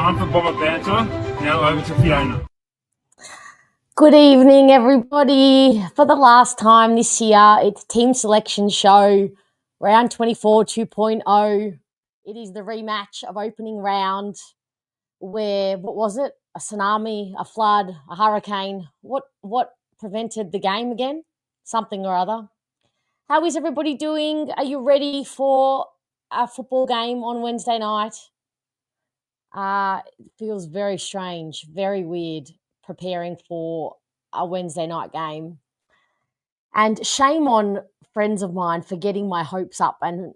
time for Bomber Banter. Now over to Fiona. Good evening, everybody. For the last time this year, it's Team Selection Show, round 24 2.0. It is the rematch of opening round where, what was it? A tsunami, a flood, a hurricane. What prevented the game again? Something or other. How is everybody doing? Are you ready for a football game on Wednesday night? It feels very strange, very weird preparing for a Wednesday night game. And shame on friends of mine for getting my hopes up and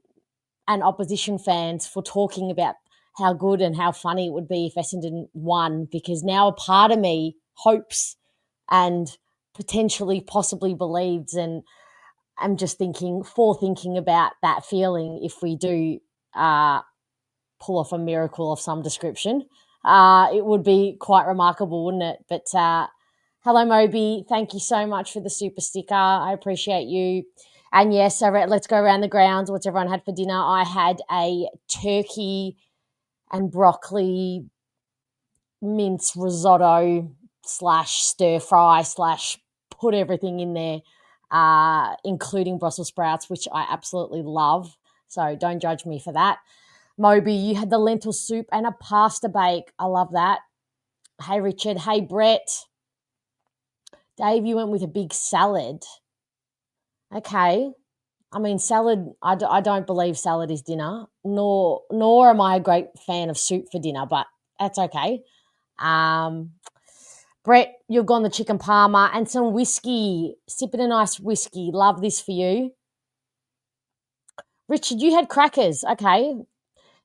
opposition fans for talking about how good and how funny it would be if Essendon won, because now a part of me hopes and potentially possibly believes, and I'm just thinking about that feeling if we do pull off a miracle of some description. It would be quite remarkable, wouldn't it? But hello, Moby. Thank you so much for the super sticker. I appreciate you. And yes, so let's go around the grounds. What's everyone had for dinner? I had a turkey and broccoli mince risotto / stir fry / put everything in there, including Brussels sprouts, which I absolutely love. So don't judge me for that. Moby, you had the lentil soup and a pasta bake. I love that. Hey, Richard. Hey, Brett. Dave, you went with a big salad. Okay. I mean, salad, I don't believe salad is dinner, nor am I a great fan of soup for dinner, but that's okay. Brett, you've gone the chicken parma and some whiskey. Sipping a nice whiskey. Love this for you. Richard, you had crackers. Okay.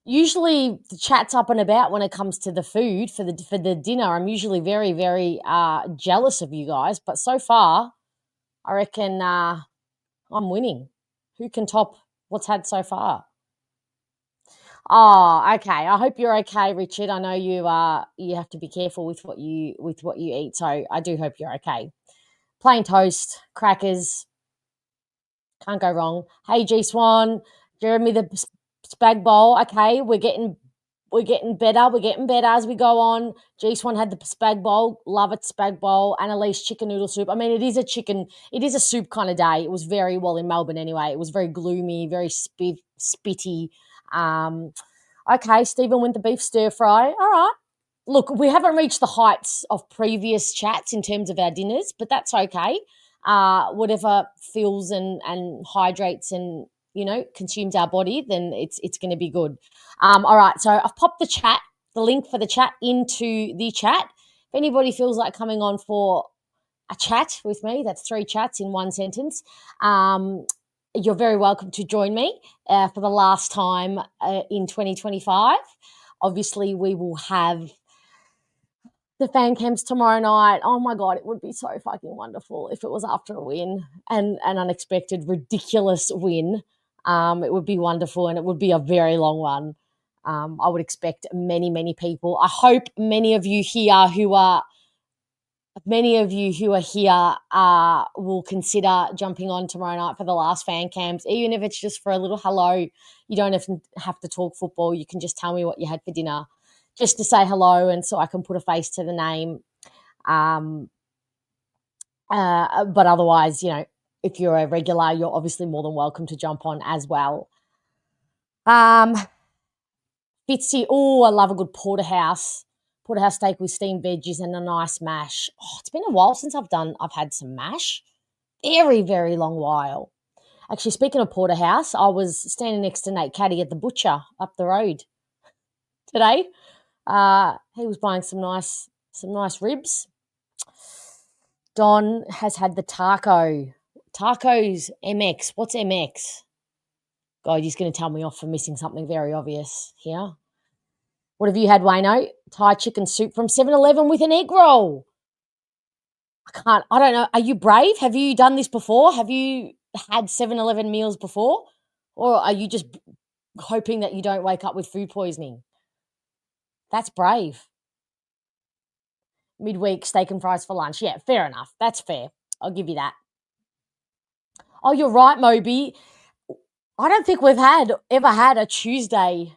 Usually the chat's up and about when it comes to the food for the dinner. I'm usually very, very jealous of you guys, but so far I reckon I'm winning. Who can top what's had so far? Oh, okay. I hope you're okay, Richard. I know you have to be careful with what you eat, so I do hope you're okay. Plain toast, crackers, can't go wrong. Hey, G Swan, Jeremy the spag bowl. Okay, we're getting better. We're getting better as we go on. G Swan had the spag bowl. Love it, spag bowl. Annalise, chicken noodle soup. I mean, it is a soup kind of day. It was very, well, in Melbourne anyway, it was very gloomy, very spitty. Okay, Stephen went the beef stir fry. All right. Look, we haven't reached the heights of previous chats in terms of our dinners, but that's okay. Whatever fills and hydrates and, consumes our body, then it's going to be good. All right, so I've popped the link for the chat into the chat. If anybody feels like coming on for a chat with me, that's 3 chats in one sentence, you're very welcome to join me for the last time in 2025. Obviously, we will have the fan camps tomorrow night. Oh my God, it would be so fucking wonderful if it was after a win, and an unexpected, ridiculous win. It would be wonderful, and it would be a very long one. I would expect many, many people. I hope many of you here who are here will consider jumping on tomorrow night for the last fan camps, even if it's just for a little hello. You don't have to talk football. You can just tell me what you had for dinner, just to say hello, and so I can put a face to the name. But otherwise, if you're a regular, you're obviously more than welcome to jump on as well. Fitzy, oh, I love a good porterhouse steak with steamed veggies and a nice mash. Oh, it's been a while since I've had some mash. Very, very long while. Actually, speaking of porterhouse, I was standing next to Nate Caddy at the butcher up the road today. He was buying some nice ribs. Don has had the taco. Tacos MX. What's MX? God, he's going to tell me off for missing something very obvious here. What have you had, Wayno? Thai chicken soup from 7-Eleven with an egg roll. I don't know. Are you brave? Have you done this before? Have you had 7-Eleven meals before? Or are you just hoping that you don't wake up with food poisoning? That's brave. Midweek steak and fries for lunch. Yeah, fair enough. That's fair. I'll give you that. Oh, you're right, Moby. I don't think we've ever had a Tuesday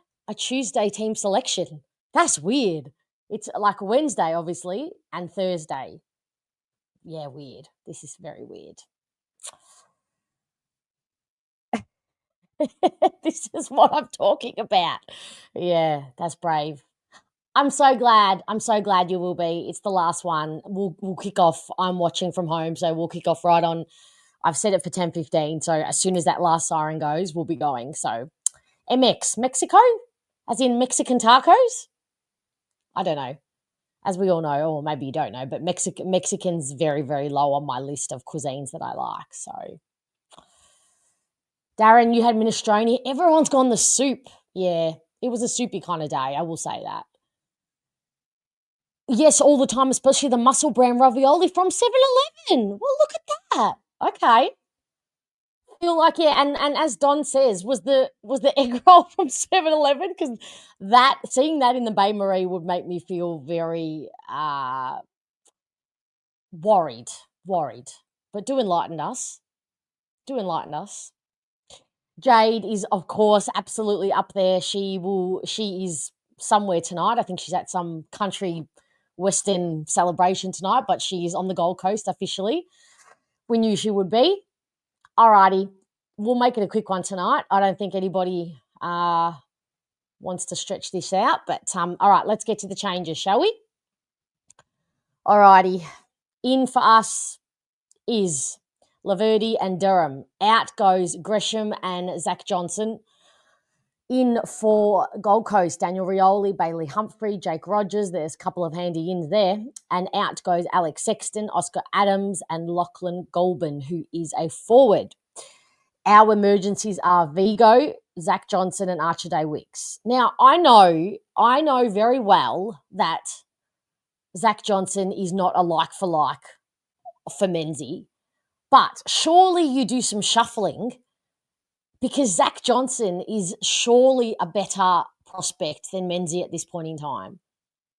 team selection. That's weird. It's like Wednesday, obviously, and Thursday. Yeah, weird. This is very weird. This is what I'm talking about. Yeah, that's brave. I'm so glad. I'm so glad you will be. It's the last one. We'll kick off. I'm watching from home, so we'll kick off right on. I've set it for 10:15. So as soon as that last siren goes, we'll be going. So MX, Mexico? As in Mexican tacos? I don't know. As we all know, or maybe you don't know, but Mexican's very, very low on my list of cuisines that I like. So Darren, you had minestrone. Everyone's gone the soup. Yeah, it was a soupy kind of day. I will say that. Yes, all the time, especially the mussel brown ravioli from 7-Eleven. Well, look at that. Okay. Feel like, yeah, and as Don says, was the egg roll from 7-Eleven? Because seeing that in the Bain Marie would make me feel very worried. But do enlighten us. Jade is, of course, absolutely up there. She is somewhere tonight. I think she's at some country Western celebration tonight, but she is on the Gold Coast officially. We knew she would be. Alrighty, we'll make it a quick one tonight. I don't think anybody wants to stretch this out, but all right, let's get to the changes, shall we? Alrighty, in for us is Laverty and Durham. Out goes Gresham and Zach Johnson. In for Gold Coast, Daniel Rioli, Bailey Humphrey, Jake Rogers. There's a couple of handy ins there. And out goes Alex Sexton, Oscar Adams, and Lachlan Golban, who is a forward. Our emergencies are Vigo, Zach Johnson, and Archer Day Wicks. Now, I know very well that Zach Johnson is not a like-for-like for Menzies, but surely you do some shuffling because Zach Johnson is surely a better prospect than Menzies at this point in time.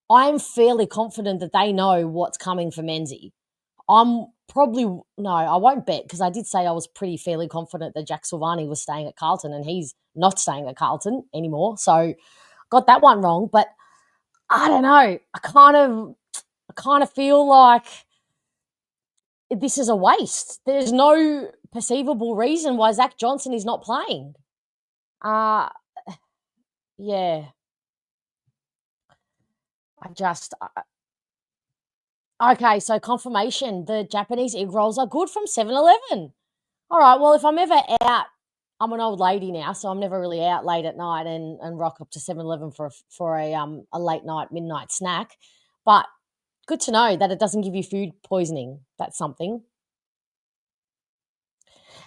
I'm fairly confident that they know what's coming for Menzies. I won't bet because I did say I was fairly confident that Jack Silvani was staying at Carlton and he's not staying at Carlton anymore. So got that one wrong, but I don't know. I kind of feel like this is a waste. There's no perceivable reason why Zach Johnson is not playing. Yeah. Okay, so confirmation. The Japanese egg rolls are good from 7-Eleven. All right, well, if I'm ever out, I'm an old lady now, so I'm never really out late at night and rock up to 7-Eleven for a late night, midnight snack. But good to know that it doesn't give you food poisoning. That's something.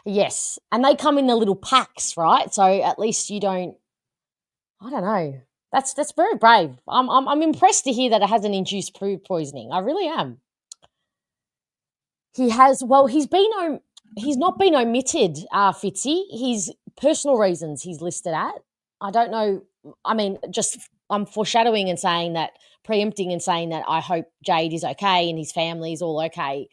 Yes, and they come in the little packs, right? So at least you don't. I don't know. That's very brave. I'm impressed to hear that it hasn't induced food poisoning. I really am. He has. Well, he's not been omitted, Fitzy. His personal reasons he's listed at. I don't know. I mean, just I'm foreshadowing and saying that, preempting and saying that I hope Jade is okay and his family is all okay,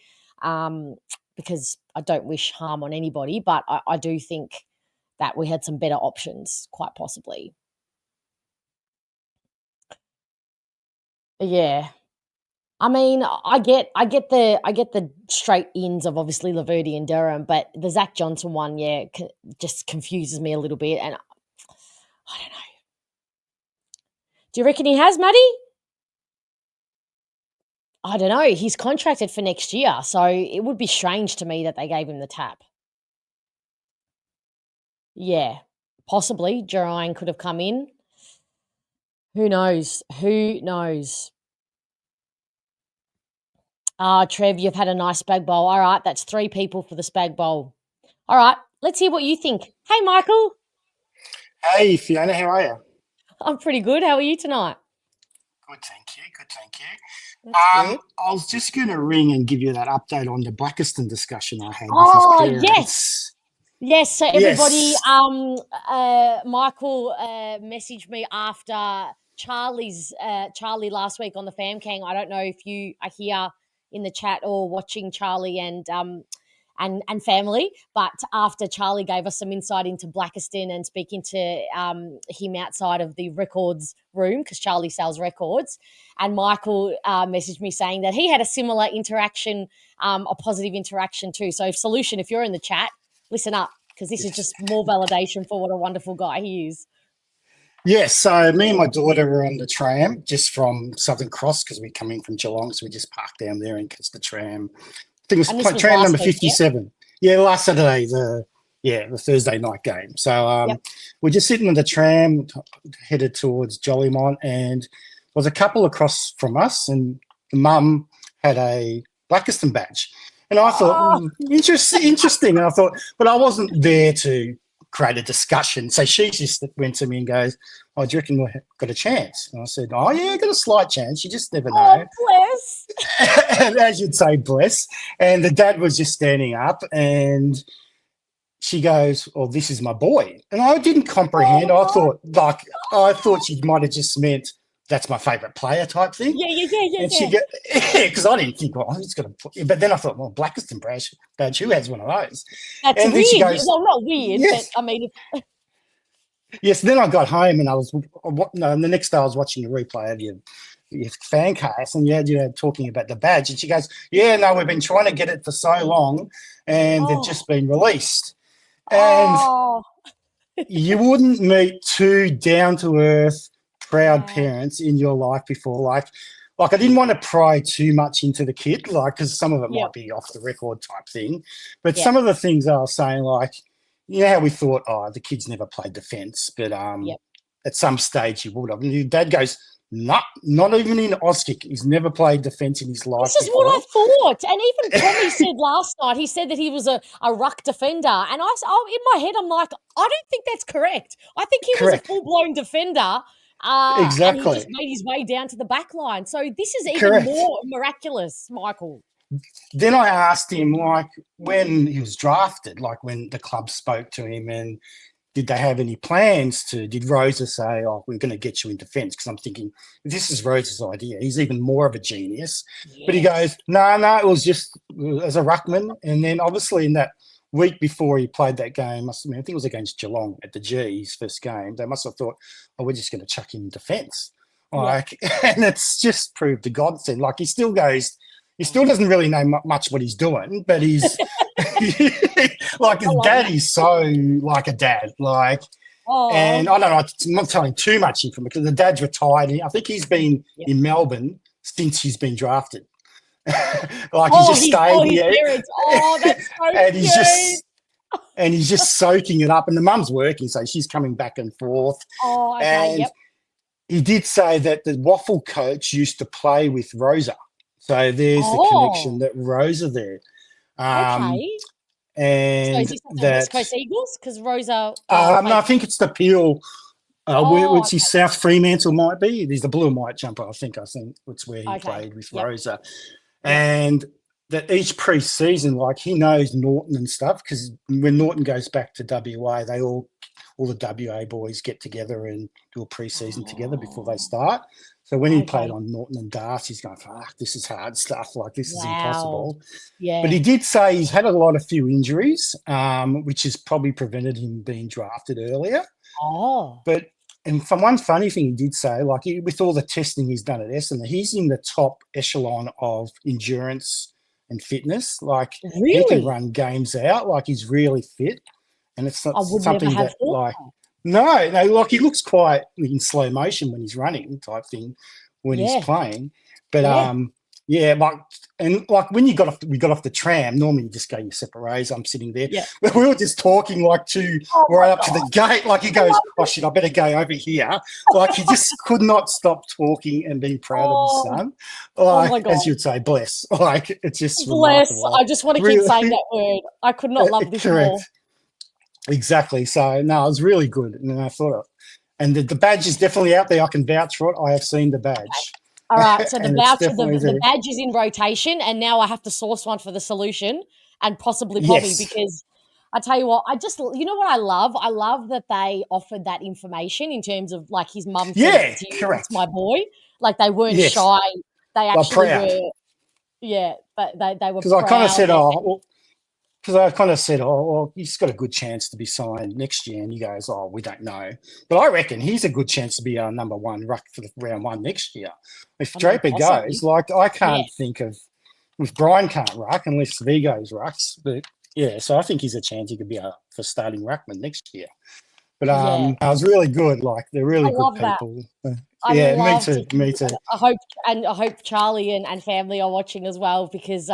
because I don't wish harm on anybody. But I do think that we had some better options, quite possibly. Yeah. I mean, I get the straight ins of obviously Laverty and Durham, but the Zach Johnson one, yeah, just confuses me a little bit, and I don't know. Do you reckon he has, Maddie? I don't know. He's contracted for next year, so it would be strange to me that they gave him the tap. Yeah, possibly. Jerine could have come in. Who knows? Trev, you've had a nice spag bowl. All right, that's 3 people for the spag bowl. All right, let's hear what you think. Hey, Michael. Hey, Fiona, how are you? I'm pretty good. How are you tonight? Good, thank you. That's good. I was just going to ring and give you that update on the Blackiston discussion I had Oh, with his parents. Yes, so everybody, Yes. Michael messaged me after Charlie last week on the FamCang. I don't know if you are here in the chat or watching Charlie and and family. But after Charlie gave us some insight into Blackiston and speaking to him outside of the records room, because Charlie sells records, and Michael messaged me saying that he had a similar interaction, a positive interaction too. So Solution, if you're in the chat, listen up, because this is just more validation for what a wonderful guy he is. Yes, so me and my daughter were on the tram just from Southern Cross because we come in from Geelong, so we just parked down there and catch the tram. I think it was tram number 57. Yeah, last Saturday, the Thursday night game. So we're just sitting on the tram, headed towards Jollymont, and there was a couple across from us, and the mum had a Blackiston badge. And I thought, interesting. And I thought, but I wasn't there to create a discussion. So she just went to me and goes, "Oh, do you reckon we've got a chance?" And I said, "Oh, yeah, got a slight chance. You just never know." Oh, bless. And as you'd say, bless. And the dad was just standing up and she goes, "Oh, this is my boy." And I didn't comprehend. I thought she might have just meant that's my favourite player type thing. Yeah. And she because I didn't think, well, I'm just going to put, but then I thought, well, Blackiston badge, who has one of those? That's and weird. She goes, well, not weird, yes. but I mean. Yes, then I got home and and the next day I was watching a replay of your fan cast, and talking about the badge. And she goes, "Yeah, no, we've been trying to get it for so long and they've just been released." And you wouldn't meet two down-to-earth, proud parents in your life before. Like I didn't want to pry too much into the kid, because some of it might be off the record type thing. But some of the things I was saying, how we thought, the kid's never played defence, but at some stage he would have. And your dad goes, "Not even in Auskick. He's never played defence in his life." This is what I thought. And even Tommy said last night, he said that he was a ruck defender. And in my head, I'm like, I don't think that's correct. I think he was a full-blown defender. Exactly. And he just made his way down to the back line. So this is even more miraculous, Michael. Then I asked him, when he was drafted, when the club spoke to him, and did they have any plans did Rosa say, "Oh, we're going to get you in defence"? Because I'm thinking, if this is Rosa's idea, he's even more of a genius. Yes. But he goes, no, it was just as a ruckman. And then obviously in that week before he played that game, I think it was against Geelong at the G, his first game, they must have thought, "Oh, we're just going to chuck him in defence." And it's just proved a godsend. He still goes, he still doesn't really know much what he's doing, but he's his dad is so like a dad. And I don't know, I'm not telling too much information because the dad's retired. I think he's been in Melbourne since he's been drafted. He just stayed here. That's so and cute. He's just soaking it up. And the mum's working, so she's coming back and forth. Oh, okay, and he did say that the waffle coach used to play with Rosa. So there's the connection that Rosa there. Okay. And so is this the West Coast Eagles? Because Rosa... no, I think it's the Peel. Which is South Fremantle might be. There's the blue and white jumper, I think it's where he played with Rosa. And that each pre-season, he knows Norton and stuff, because when Norton goes back to WA, all the WA boys get together and do a pre-season together before they start. So when he played on Norton and Darcy, he's going, "Fuck, this is hard stuff. This is impossible." Yeah. But he did say he's had a few injuries, which has probably prevented him being drafted earlier. And from one funny thing he did say, with all the testing he's done at Essendon, he's in the top echelon of endurance and fitness. He can run games out. He's really fit. And it's not something that no, he looks quite in slow motion when he's running type thing when he's playing. But when we got off the tram, normally you just go your separate ways. I'm sitting there. Yeah. But we were just talking right up to the gate. He goes, "Oh shit, I better go over here." He just could not stop talking and being proud of his son. As you'd say, bless. It's just bless. Remarkable. I just want to keep saying that word. I could not love this more. Exactly. So no, it was really good. And I thought, and the badge is definitely out there. I can vouch for it. I have seen the badge. Okay. All right. So the badge is in rotation, and now I have to source one for the Solution and possibly Poppy because I tell you what, you know what I love? I love that they offered that information in terms of his mum said, correct. "It's my boy." They weren't shy. They actually were. Yeah, but they were proud. Because I kind of said, because I kind of said, oh, well, he's got a good chance to be signed next year. And he goes, oh, we don't know. But I reckon he's a good chance to be our number one ruck for the round one next year. If Draper possibly. goes, like, I can't Yeah. think of, if Brian can't ruck unless Vigo's rucks. But yeah, so I think he's a chance he could be for starting ruckman next year. But Yeah. I was really good. Like, they're really I good love that. people. I Yeah, me love too. to Me too. I hope Charlie and family are watching as well, because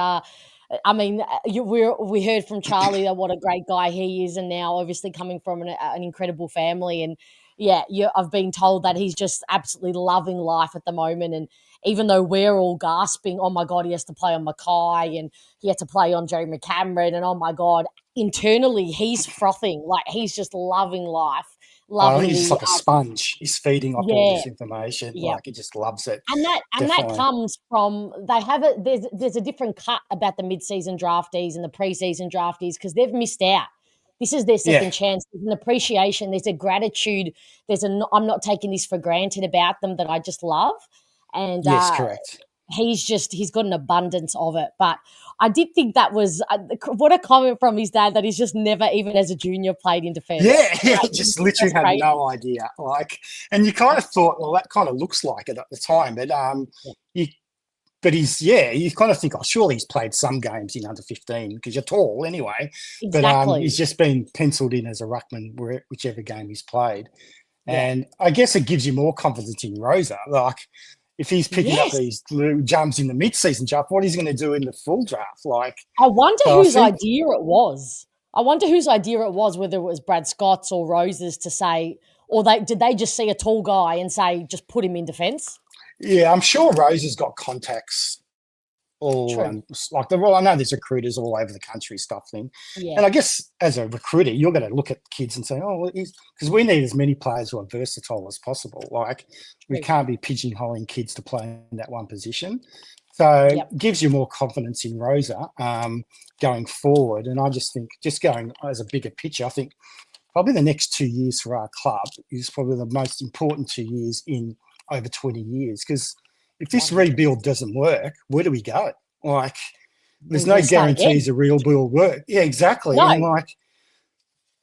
I mean, we heard from Charlie that what a great guy he is, and now obviously coming from an incredible family, and yeah, I've been told that he's just absolutely loving life at the moment. And even though we're all gasping, oh my God, he has to play on Mackay and he had to play on Joe McCameron, and oh my God, internally he's frothing, like he's just loving life, I loving think he's just the like a sponge. He's feeding off all yeah, this information. yeah. Like, he just loves it. And that Definitely. comes from they have it. There's a different cut about the mid-season draftees and the pre-season draftees, because they've missed out. This is their second chance. There's an appreciation. There's a gratitude. I'm not taking this for granted about them that I just love. And Yes, correct. he's got an abundance of it. But I did think that was what a comment from his dad, that he's just never, even as a junior, played in defence. Yeah, just literally had no idea. Like, and you kind of thought, well, that kind of looks like it at the time, but you kind of think, oh, surely he's played some games in under 15 because you're tall anyway. Exactly. But he's just been penciled in as a ruckman whichever game he's played, and I guess it gives you more confidence in Rosa. Like, if he's picking up these jumps in the mid-season draft, what he's going to do in the full draft? Like, I wonder whose idea it was. Whether it was Brad Scott's or Rose's to say, or did they just see a tall guy and say, just put him in defence? Yeah, I'm sure Rose has got contacts all I know there's recruiters all over the country stuff thing. Yeah. And I guess as a recruiter, you're going to look at kids and say, oh, because we need as many players who are versatile as possible. Like, we can't be pigeonholing kids to play in that one position. So it gives you more confidence in Rosa going forward. And I just think, just going as a bigger picture, I think probably the next 2 years for our club is probably the most important 2 years in over 20 years, because if this rebuild doesn't work, where do we go? Like, there's no guarantees a real build work. Yeah, exactly. No.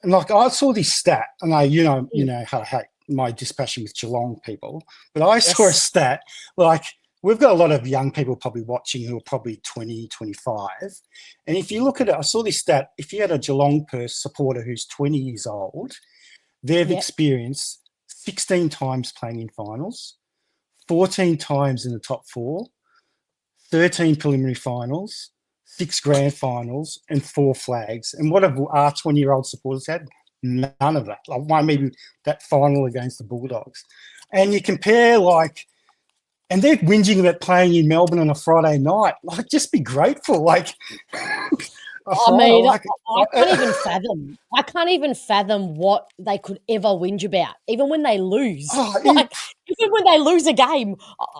And like I saw this stat, and you know how I hate my dispassion with Geelong people, but I saw a stat, like, we've got a lot of young people probably watching who are probably 20, 25. And if you look at it, I saw this stat, if you had a Geelong supporter who's 20 years old, they've experienced 16 times playing in finals, 14 times in the top four, 13 preliminary finals, 6 grand finals, and 4 flags. And what have our 20-year-old supporters had? None of that. Like, one, maybe that final against the Bulldogs. And you compare, like, and they're whinging about playing in Melbourne on a Friday night. Like, just be grateful. Like, I can't even fathom what they could ever whinge about, even when they lose. Even when they lose a game,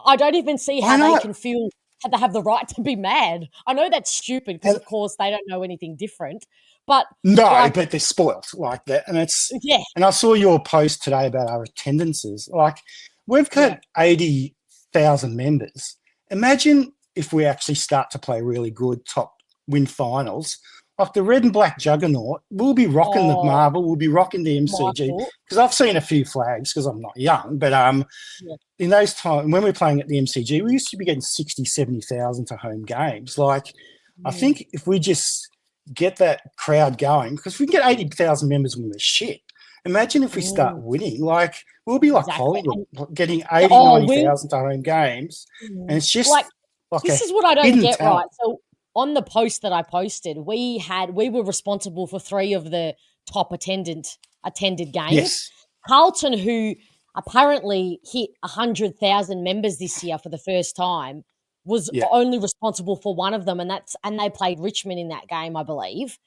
I don't even see how they can feel that they have the right to be mad. I know that's stupid because, of course, they don't know anything different. But but they're spoilt like that, and it's And I saw your post today about our attendances. Like, we've got 80,000 members. Imagine if we actually start to play really good win finals, like the red and black juggernaut. We'll be rocking the Marvel, we'll be rocking the MCG, because I've seen a few flags because I'm not young, but in those times when we're playing at the MCG, we used to be getting 60, 70,000 to home games. Like, I think if we just get that crowd going, because we can get 80,000 members when we're shit. Imagine if we start winning, like, we'll be like Collingwood, getting 80, 90,000 to home games. And it's just like this is what I don't get right. So on the post that I posted, we were responsible for 3 of the top attended games. Yes. Carlton, who apparently hit 100,000 members this year for the first time, was only responsible for 1 of them, and they played Richmond in that game, I believe.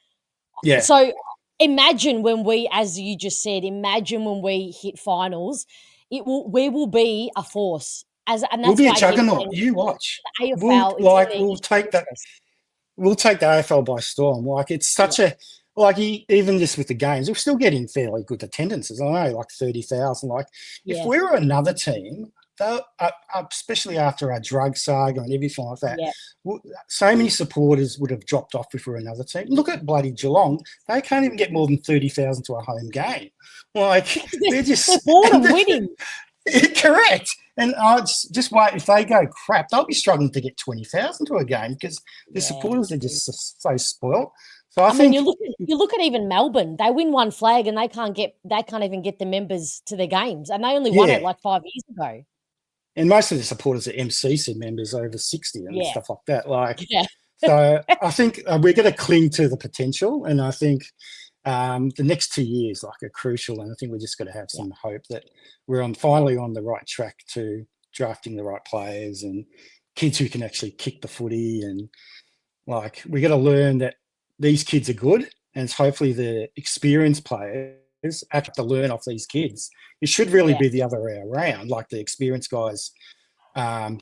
Yeah. So imagine when we, as you just said, when we hit finals, we will be a force. And that's we'll be a juggernaut. You watch. The AFL, we'll take that. We'll take the AFL by storm. Like, it's such a, like, even just with the games, we're still getting fairly good attendances. I know, like 30,000. Like, if we were another team, though, especially after our drug saga and everything like that, Yeah. so many supporters would have dropped off if we were another team. Look at bloody Geelong; they can't even get more than 30,000 to a home game. Like they're just They're bored of winning. correct. And I just wait if they go crap, they'll be struggling to get 20,000 to a game because the supporters are just so spoilt. So I mean, think you look at even Melbourne. They win one flag and they can't even get the members to their games, and they only won it like 5 years ago. And most of the supporters are MCC members over 60 and stuff like that. Like, so I think we're going to cling to the potential, and I think the next 2 years are crucial. And I think we're just going to have some hope that we're finally on the right track to drafting the right players and kids who can actually kick the footy. And we got to learn that these kids are good, and it's hopefully the experienced players have to learn off these kids. It should really be the other way around, like the experienced guys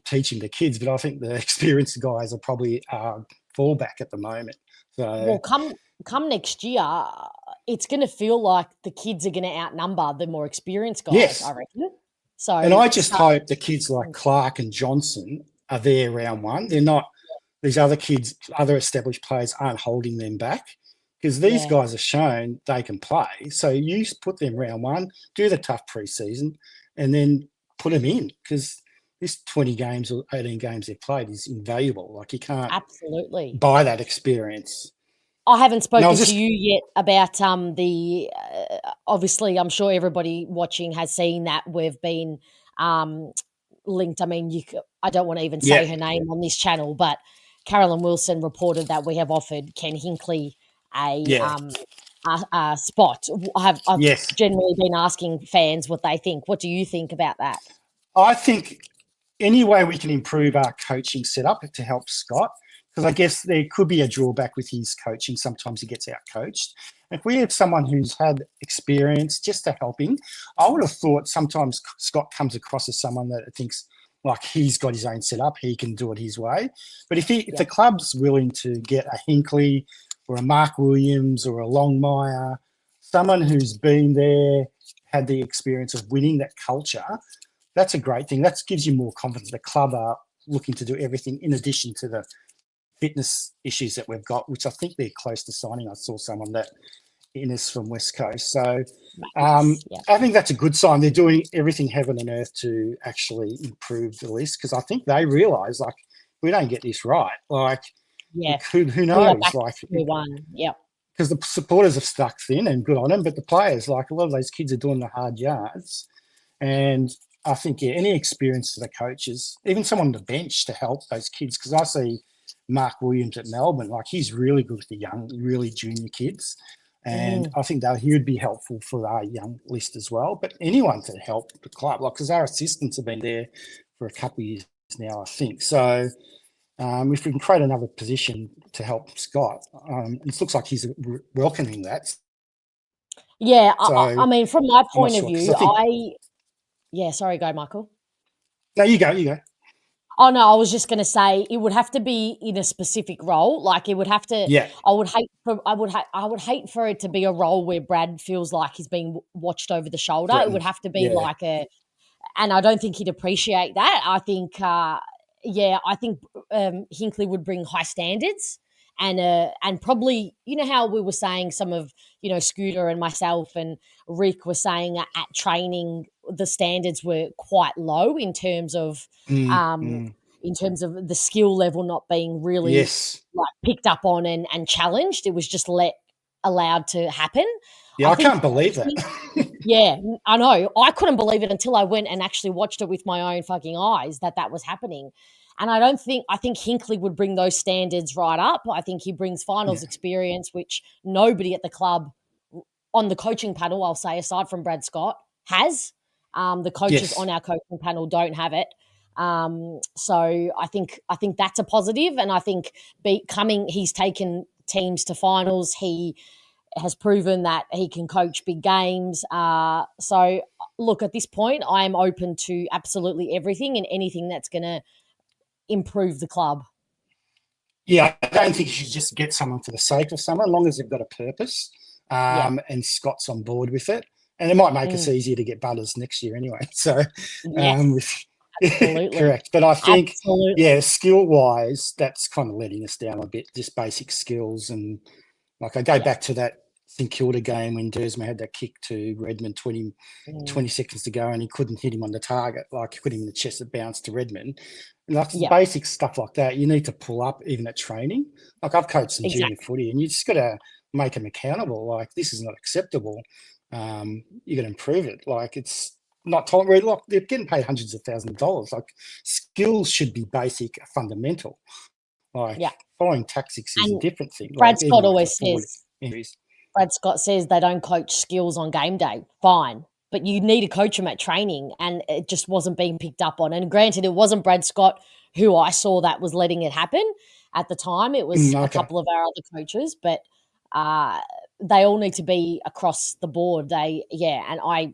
teaching the kids. But I think the experienced guys are probably fallback at the moment. So, well, come next year, it's going to feel like the kids are going to outnumber the more experienced guys, I reckon. So, and I just hope the kids like Clark and Johnson are there round one. They're not. These other kids, other established players aren't holding them back, because these guys have shown they can play. So you put them round one, do the tough pre-season, and then put them in, because this 20 games or 18 games they've played is invaluable. Like, you can't buy that experience. I haven't spoken to you yet about the obviously, I'm sure everybody watching has seen that we've been linked. I mean, I don't want to even say her name on this channel, but Carolyn Wilson reported that we have offered Ken Hinkley a spot. I've generally been asking fans what they think. What do you think about that? I think any way we can improve our coaching setup to help Scott, because I guess there could be a drawback with his coaching. Sometimes he gets out-coached. If we have someone who's had experience just to help him, I would have thought sometimes Scott comes across as someone that thinks like he's got his own setup, he can do it his way. But if the club's willing to get a Hinkley or a Mark Williams or a Longmire, someone who's been there, had the experience of winning that culture, that's a great thing. That gives you more confidence. The club are looking to do everything in addition to the fitness issues that we've got, which I think they're close to signing. I saw someone that Innes from West Coast. So I think that's a good sign. They're doing everything heaven and earth to actually improve the list, because I think they realise, like, we don't get this right. Like, who knows? Like, because the supporters have stuck thin, and good on them, but the players, like, a lot of those kids are doing the hard yards. And I think, any experience to the coaches, even someone on the bench to help those kids, because I see Mark Williams at Melbourne, like, he's really good with the young, really junior kids. And I think that he would be helpful for our young list as well. But anyone to help the club, like, because our assistants have been there for a couple of years now, I think. So if we can create another position to help Scott, it looks like he's welcoming that. Yeah, so, I mean, from my point of view, sorry, go, Michael. No, you go. Oh no, I was just going to say it would have to be in a specific role. Like, it would have to. Yeah. I would hate for it to be a role where Brad feels like he's being watched over the shoulder. It would have to be like and I don't think he'd appreciate that. I think, Hinkley would bring high standards, and probably, you know how we were saying some of, Scooter and myself and Rick were saying at training the standards were quite low in terms of the skill level not being really like picked up on and challenged. It was just allowed to happen. Yeah, I can't believe that. Yeah, I know. I couldn't believe it until I went and actually watched it with my own fucking eyes that was happening. And I think Hinkley would bring those standards right up. I think he brings finals experience, which nobody at the club on the coaching panel, I'll say, aside from Brad Scott, has. The coaches on our coaching panel don't have it. So I think that's a positive. And I think he's taken teams to finals. He has proven that he can coach big games. So look, at this point, I am open to absolutely everything and anything that's going to improve the club. Yeah, I don't think you should just get someone for the sake of someone, as long as they've got a purpose, and Scott's on board with it. And it might make us easier to get Butters next year anyway. So Absolutely. Correct. But I think, Absolutely. yeah, skill-wise, that's kind of letting us down a bit, just basic skills. And like I go back to that St Kilda game when Dersma had that kick to Redmond 20 seconds to go and he couldn't hit him on the target. Like he couldn't hit him in the chest, it bounced to Redmond. And like basic stuff like that, you need to pull up even at training. Like I've coached some junior footy and you just got to make them accountable. Like this is not acceptable. You got to improve it. Like it's not tolerant. Look, they're getting paid hundreds of thousands of dollars. Like skills should be basic, fundamental. Like following tactics is a different thing. Brad like, Scott always says. Injuries. Brad Scott says they don't coach skills on game day. Fine. But you need to coach them at training, and it just wasn't being picked up on. And granted, it wasn't Brad Scott who I saw that was letting it happen at the time. It was a couple of our other coaches, but they all need to be across the board. And I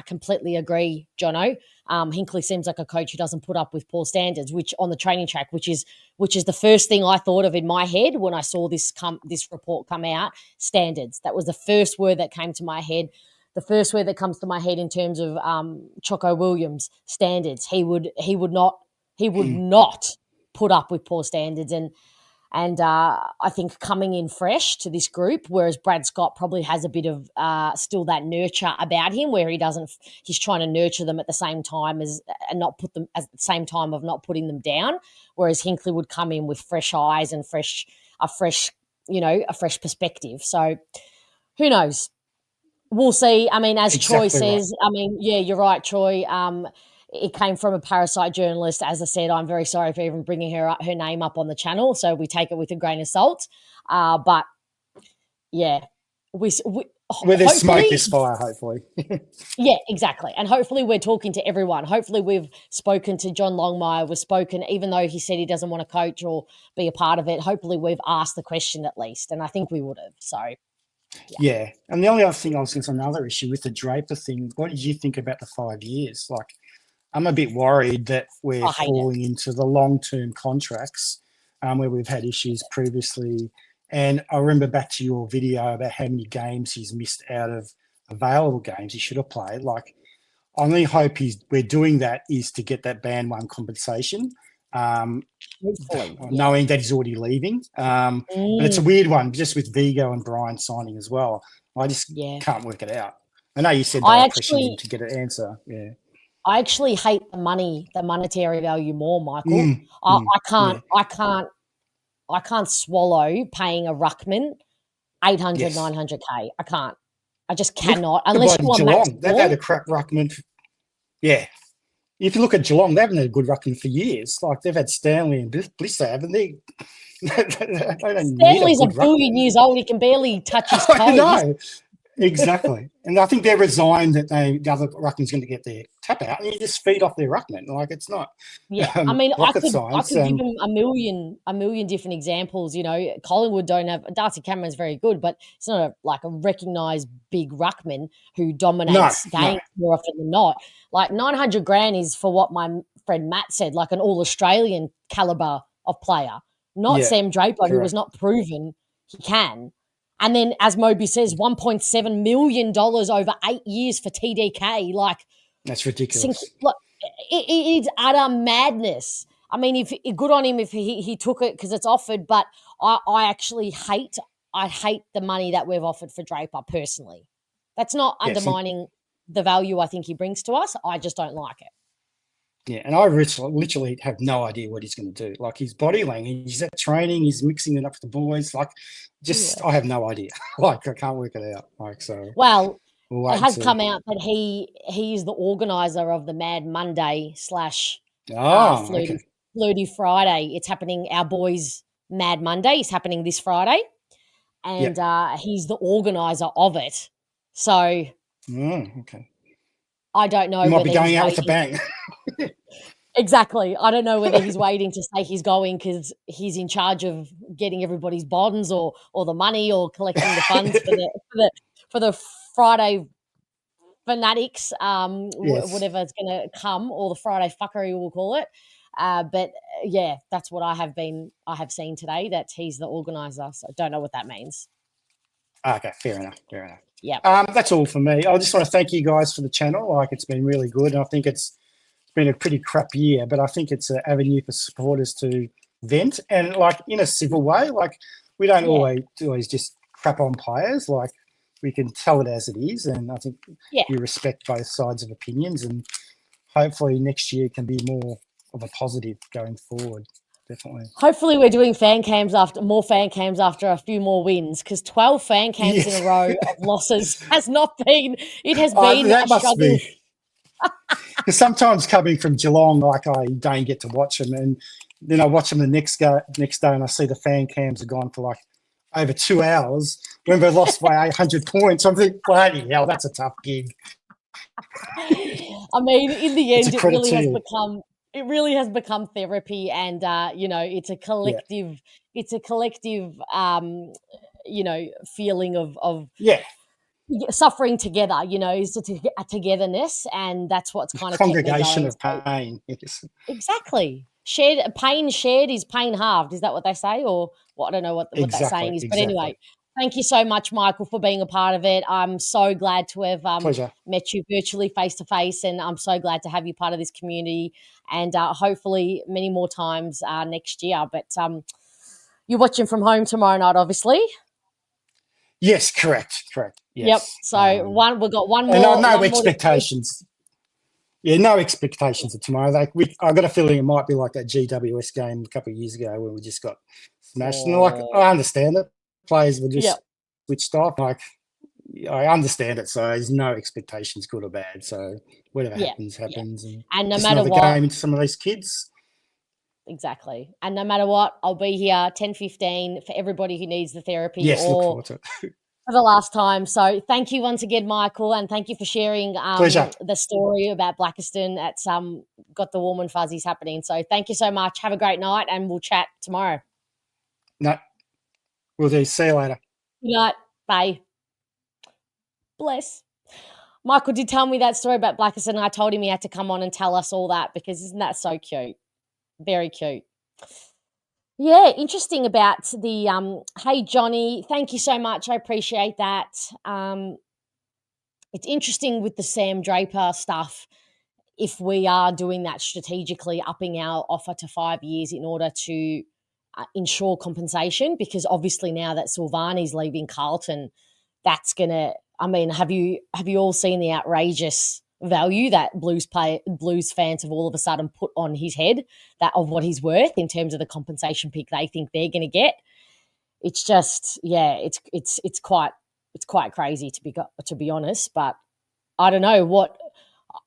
completely agree, Jono. Hinkley seems like a coach who doesn't put up with poor standards, which on the training track, which is the first thing I thought of in my head when I saw this report come out. Standards. That was the first word that came to my head. The first word that comes to my head in terms of Choco Williams standards. He would not put up with poor standards, and I think coming in fresh to this group, whereas Brad Scott probably has a bit of still that nurture about him, where he's trying to nurture them at the same time and not put them at the same time of not putting them down. Whereas Hinkley would come in with fresh eyes and a fresh perspective. So who knows? We'll see. I mean, as Troy says, right. I mean, yeah, you're right, Troy. It came from a Parasite journalist. As I said, I'm very sorry for even bringing her name up on the channel, so we take it with a grain of salt. But yeah, where there's smoke, there's fire. Hopefully, yeah, exactly. And hopefully, we're talking to everyone. Hopefully, we've spoken to John Longmire. We've spoken, even though he said he doesn't want to coach or be a part of it. Hopefully, we've asked the question at least, and I think we would have. So. Yeah. And the only other thing I was going to say, another issue with the Draper thing, what did you think about the 5 years? Like, I'm a bit worried that we're falling into the long-term contracts where we've had issues previously. And I remember back to your video about how many games he's missed out of available games he should have played. Like, I only hope we're doing that is to get that band one compensation. Knowing that he's already leaving. But it's a weird one, just with Vigo and Brian signing as well. I just can't work it out. I know you said that pressured him to get an answer. Yeah. I actually hate the monetary value more, Michael. I can't swallow paying a ruckman 800, 900K. I can't. I just cannot. Unless you want Geelong. They've had a crap ruckman. Yeah. If you look at Geelong, they haven't had a good ruckman for years. Like they've had Stanley and Blister, haven't they? Stanley's a billion years old. He can barely touch his toes. I know. Exactly. And I think they're resigned that the other ruckman's going to get their tap out and you just feed off their ruckman. Like it's not I mean, I could science. give him a million different examples. You know, Collingwood don't have – Darcy Cameron's very good, but it's not a recognised big ruckman who dominates games more often than not. Like $900,000 is for what my friend Matt said, like an all-Australian calibre of player, not Sam Draper, who was not proven he can. And then, as Moby says, $1.7 million over 8 years for TDK. Like that's ridiculous. It's utter madness. I mean, if good on him if he took it because it's offered, but I actually hate the money that we've offered for Draper personally. That's not undermining the value I think he brings to us. I just don't like it. Yeah, and I literally have no idea what he's going to do. Like his body language, he's at training, he's mixing it up with the boys. Like, I have no idea. Like, I can't work it out. Like, so. Well, it has come out that he is the organizer of the Mad Monday / Flirty Friday. It's happening. Our boys' Mad Monday is happening this Friday, and he's the organizer of it. So, okay. I don't know. You might be going out with a bang. Exactly. I don't know whether he's waiting to say he's going because he's in charge of getting everybody's bonds or the money or collecting the funds for the Friday fanatics, whatever it's going to come, or the Friday fuckery we'll call it. But yeah, that's what I have seen today, that he's the organizer. So I don't know what that means. Okay, fair enough. Yeah. That's all for me. I just want to thank you guys for the channel. Like, it's been really good. And I think it's been a pretty crap year, but I think it's an avenue for supporters to vent and like in a civil way. Like we don't always just crap on players. Like we can tell it as it is, and I think you respect both sides of opinions, and hopefully next year can be more of a positive going forward. Definitely. Hopefully we're doing more fan cams after a few more wins, because 12 fan cams in a row of losses has not been. It has been that a must struggle. be. Because sometimes coming from Geelong, like I don't get to watch them, and then I watch them the next day, and I see the fan cams have gone for like over 2 hours when we lost by 800 points. I'm thinking, bloody hell, that's a tough gig. I mean, in the end, it really has become therapy, and it's a collective. It's a collective, feeling of suffering together. Is a togetherness, and that's what's kind of congregation kept me going. of pain. Yes. Exactly. Pain shared is pain halved. Is that what they say, or what? I don't know what that saying is. But anyway, thank you so much, Michael, for being a part of it. I'm so glad to have met you virtually face to face, and I'm so glad to have you part of this community, and hopefully many more times next year. But you're watching from home tomorrow night, obviously. Yes, correct. Yes. Yep. So we've got one more. And no expectations. No expectations of tomorrow. I got a feeling it might be like that GWS game a couple of years ago when we just got smashed. And I understand it. Players were just switched off. Like I understand it. So there's no expectations, good or bad. So whatever happens. And no matter what, game into some of these kids. Exactly. And no matter what, I'll be here 10:15 for everybody who needs the therapy. Yes, look forward to it. For the last time. So thank you once again, Michael, and thank you for sharing the story about Blackiston. That's got the warm and fuzzies happening. So thank you so much. Have a great night, and we'll chat tomorrow. No, we'll do. See you later. Good night. Bye. Bless. Michael did tell me that story about Blackiston, and I told him he had to come on and tell us all that, because isn't that so cute? Very cute. Yeah, interesting about the hey Johnny, thank you so much. I appreciate that. It's interesting with the Sam Draper stuff, if we are doing that strategically, upping our offer to 5 years in order to ensure compensation, because obviously now that Silvani's leaving Carlton, that's gonna, I mean, have you all seen the outrageous value that Blues fans have all of a sudden put on his head, that of what he's worth in terms of the compensation pick they think they're going to get? It's just, it's quite crazy to be honest. But I don't know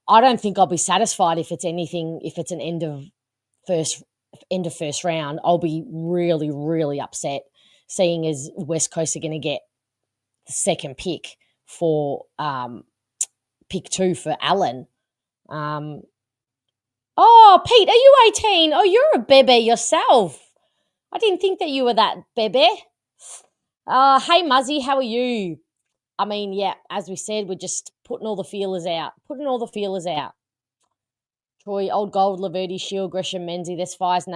I don't think I'll be satisfied if it's an end of first round. I'll be really, really upset, seeing as West Coast are going to get the second pick for pick 2 for Allen. Oh, Pete, are you 18? Oh, you're a bebe yourself. I didn't think that you were that bebe. Hey, Muzzy, how are you? I mean, yeah, as we said, we're just putting all the feelers out. Troy, Old Gold, Laverty, Shield, Gresham, Menzies. There's 5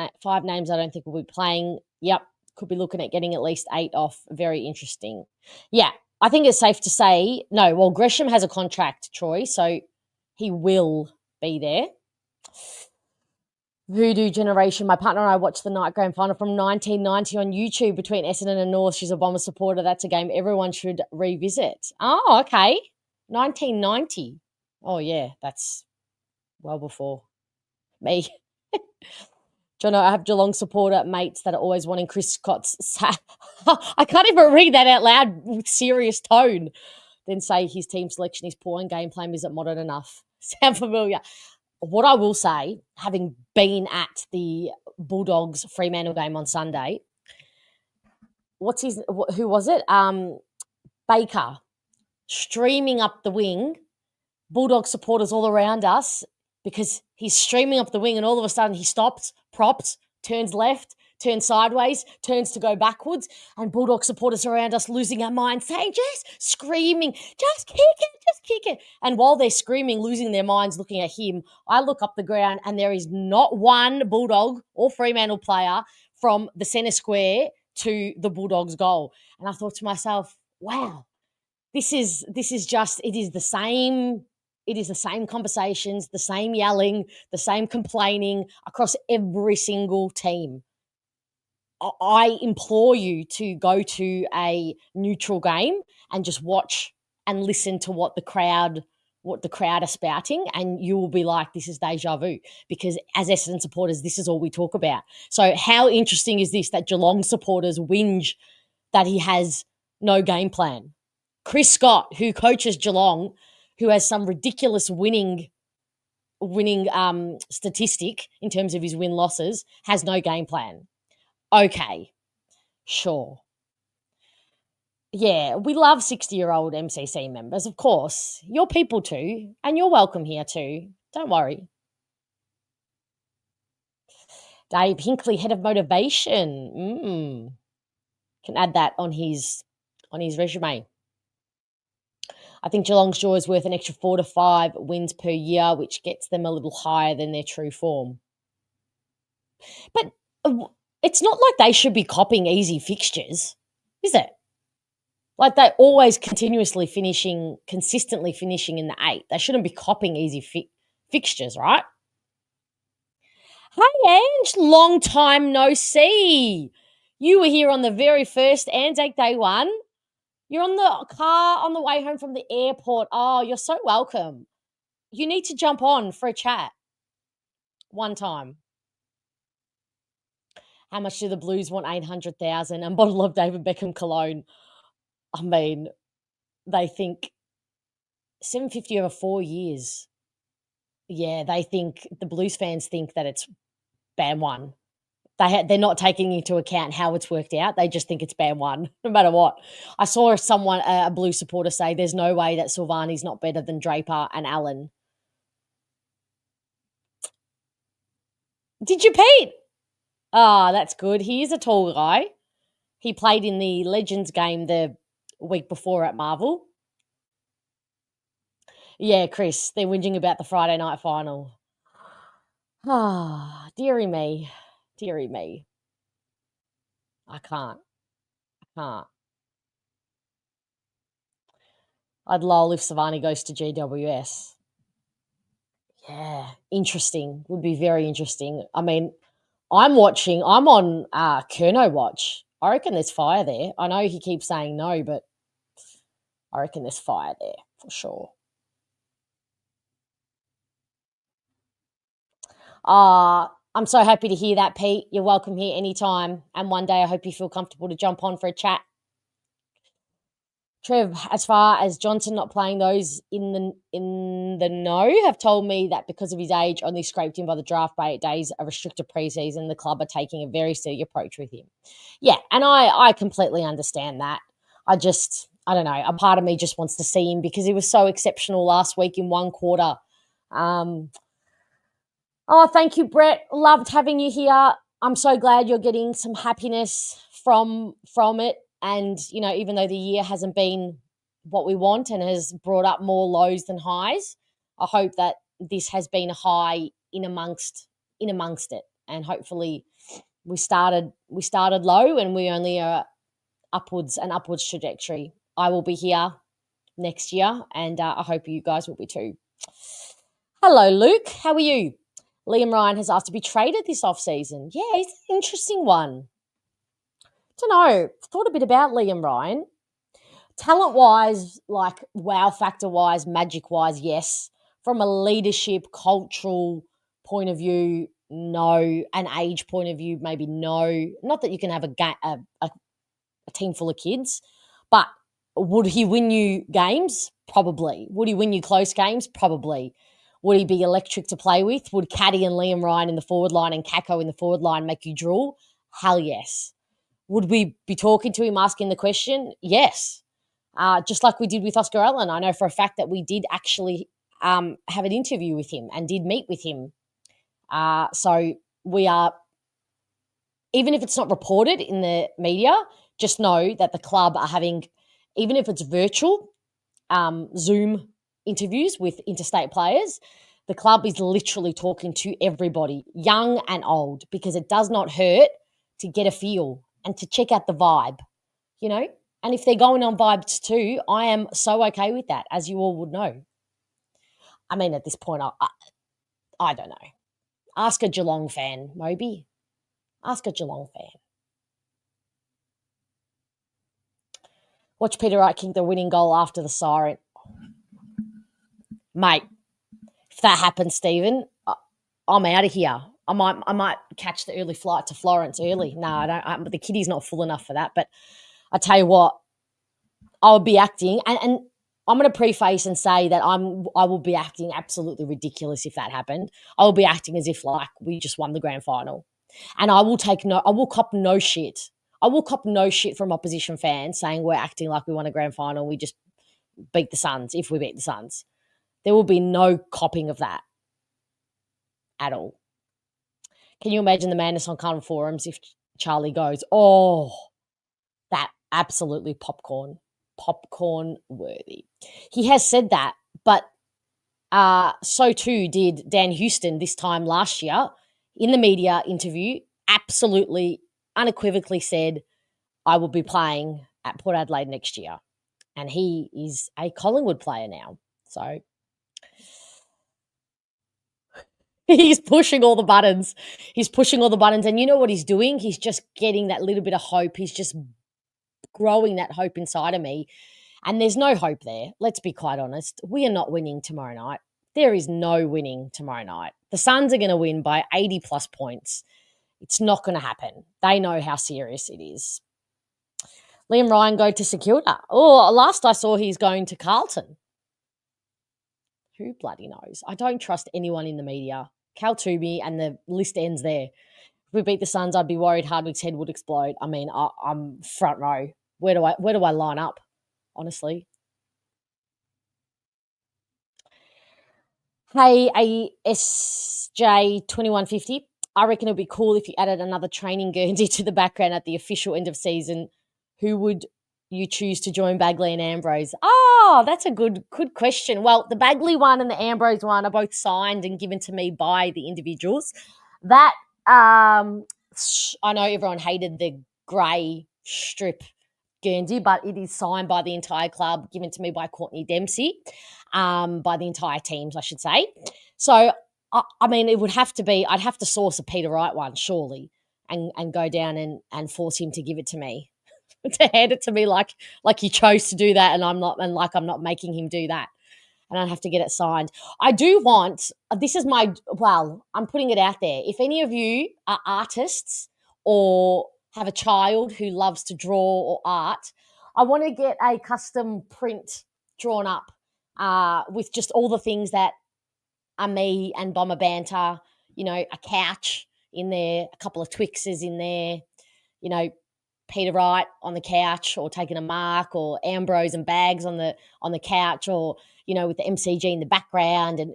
names I don't think will be playing. Yep, could be looking at getting at least 8 off. Very interesting. Yeah, I think it's safe to say, Gresham has a contract, Troy, so he will be there. Voodoo Generation. My partner and I watched the night grand final from 1990 on YouTube between Essendon and North. She's a Bomber supporter. That's a game everyone should revisit. Oh, okay. 1990. Oh, yeah, that's well before me. Jono, I have Geelong supporter mates that are always wanting Chris Scott's. I can't even read that out loud with serious tone. Then say his team selection is poor and game plan isn't modern enough. Sound familiar? What I will say, having been at the Bulldogs Fremantle game on Sunday, who was it? Baker, streaming up the wing, Bulldog supporters all around us, because he's streaming up the wing and all of a sudden he stops, props, turns left, turns sideways, turns to go backwards, and Bulldog supporters around us losing our minds, saying, just screaming, just kick it. And while they're screaming, losing their minds, looking at him, I look up the ground and there is not one Bulldog or Fremantle player from the centre square to the Bulldogs goal. And I thought to myself, wow, this is just, it is the same It is the same conversations, the same yelling, the same complaining across every single team. I implore you to go to a neutral game and just watch and listen to what the crowd are spouting, and you will be like, this is deja vu, because as Essendon supporters, this is all we talk about. So how interesting is this that Geelong supporters whinge that he has no game plan? Chris Scott, who coaches Geelong, who has some ridiculous winning statistic in terms of his win-losses, has no game plan. Okay, sure. Yeah, we love 60-year-old MCC members, of course. You're people too, and you're welcome here too. Don't worry. Dave Hinkley, head of motivation. Can add that on his resume. I think Geelong's draw is worth an extra 4 to 5 wins per year, which gets them a little higher than their true form. But it's not like they should be copying easy fixtures, is it? Like they're always consistently finishing in the 8. They shouldn't be copying easy fixtures, right? Hey, Ange, long time no see. You were here on the very first Anzac Day 1. You're on the car on the way home from the airport. Oh, you're so welcome. You need to jump on for a chat one time. How much do the Blues want? 800,000 and bottle of David Beckham cologne. I mean, they think 750 over 4 years. Yeah, they think the Blues fans think that it's band one. They're not taking into account how it's worked out. They just think it's band one, no matter what. I saw a Blue supporter say, "There's no way that Silvani's not better than Draper and Allen." Did you, Pete? Ah, that's good. He is a tall guy. He played in the Legends game the week before at Marvel. Yeah, Chris, they're whinging about the Friday night final. Ah, dearie me. Dearie me. I can't. I'd lol if Silvani goes to GWS. Yeah, interesting. Would be very interesting. I mean, I'm on Kerno watch. I reckon there's fire there. I know he keeps saying no, but I reckon there's fire there for sure. I'm so happy to hear that, Pete. You're welcome here anytime. And one day I hope you feel comfortable to jump on for a chat. Trev, as far as Johnson not playing, those in the know have told me that because of his age, only scraped in by the draft by 8 days, a restricted preseason, the club are taking a very steady approach with him. Yeah, and I completely understand that. I don't know, a part of me just wants to see him because he was so exceptional last week in one quarter. Oh, thank you, Brett. Loved having you here. I'm so glad you're getting some happiness from it. And, you know, even though the year hasn't been what we want and has brought up more lows than highs, I hope that this has been a high in amongst it. And hopefully we started low and we only are upwards trajectory. I will be here next year and I hope you guys will be too. Hello, Luke. How are you? Liam Ryan has asked to be traded this off-season. Yeah, it's an interesting one. Don't know. Thought a bit about Liam Ryan. Talent-wise, like wow factor-wise, magic-wise, yes. From a leadership, cultural point of view, no. An age point of view, maybe no. Not that you can have a team full of kids, but would he win you games? Probably. Would he win you close games? Probably. Would he be electric to play with? Would Caddy and Liam Ryan in the forward line and Kako in the forward line make you drool? Hell yes. Would we be talking to him, asking the question? Yes. Just like we did with Oscar Allen. I know for a fact that we did actually have an interview with him and did meet with him. So we are, even if it's not reported in the media, just know that the club are having, even if it's virtual, Zoom interviews with interstate players, the club is literally talking to everybody, young and old, because it does not hurt to get a feel and to check out the vibe, you know? And if they're going on vibes too, I am so okay with that, as you all would know. I mean, at this point, I don't know. Ask a Geelong fan, Moby. Ask a Geelong fan. Watch Peter Wright kick the winning goal after the siren. Mate, if that happens, Stephen, I'm out of here. I might catch the early flight to Florence early. No, I don't. The kitty's not full enough for that. But I tell you what, I'll be acting, and I'm going to preface and say that I will be acting absolutely ridiculous if that happened. I will be acting as if like we just won the grand final, and I will cop no shit. I will cop no shit from opposition fans saying we're acting like we won a grand final. We just beat the Suns if we beat the Suns. There will be no copping of that at all. Can you imagine the madness on Carlton forums if Charlie goes, oh, that absolutely popcorn worthy. He has said that, but so too did Dan Houston this time last year in the media interview, absolutely unequivocally said, I will be playing at Port Adelaide next year. And he is a Collingwood player now. So he's pushing all the buttons. And you know what he's doing? He's just getting that little bit of hope. He's just growing that hope inside of me. And there's no hope there. Let's be quite honest. We are not winning tomorrow night. There is no winning tomorrow night. The Suns are going to win by 80 plus points. It's not going to happen. They know how serious it is. Liam Ryan go to St Kilda. Oh, last I saw he's going to Carlton. Who bloody knows? I don't trust anyone in the media. Cal Toomey, and the list ends there. If we beat the Suns, I'd be worried Hardwick's head would explode. I mean, I'm front row. Where do I line up, honestly? Hey, ASJ2150. I reckon it would be cool if you added another training Guernsey to the background at the official end of season. Who would you choose to join Bagley and Ambrose? Oh, that's a good question. Well, the Bagley one and the Ambrose one are both signed and given to me by the individuals. That, I know everyone hated the grey strip Guernsey, but it is signed by the entire club, given to me by Courtney Dempsey, by the entire teams, I should say. So, I mean, it would have to be, I'd have to source a Peter Wright one, surely, and go down and force him to give it to me, to hand it to me like he chose to do that, and I'm not making him do that. And I'd have to get it signed. I do want, this is I'm putting it out there. If any of you are artists or have a child who loves to draw or art, I want to get a custom print drawn up with just all the things that are me and Bomber Banter, a couch in there, a couple of Twixes in there, Peter Wright on the couch or taking a mark, or Ambrose and Bags on the couch, or, with the MCG in the background. And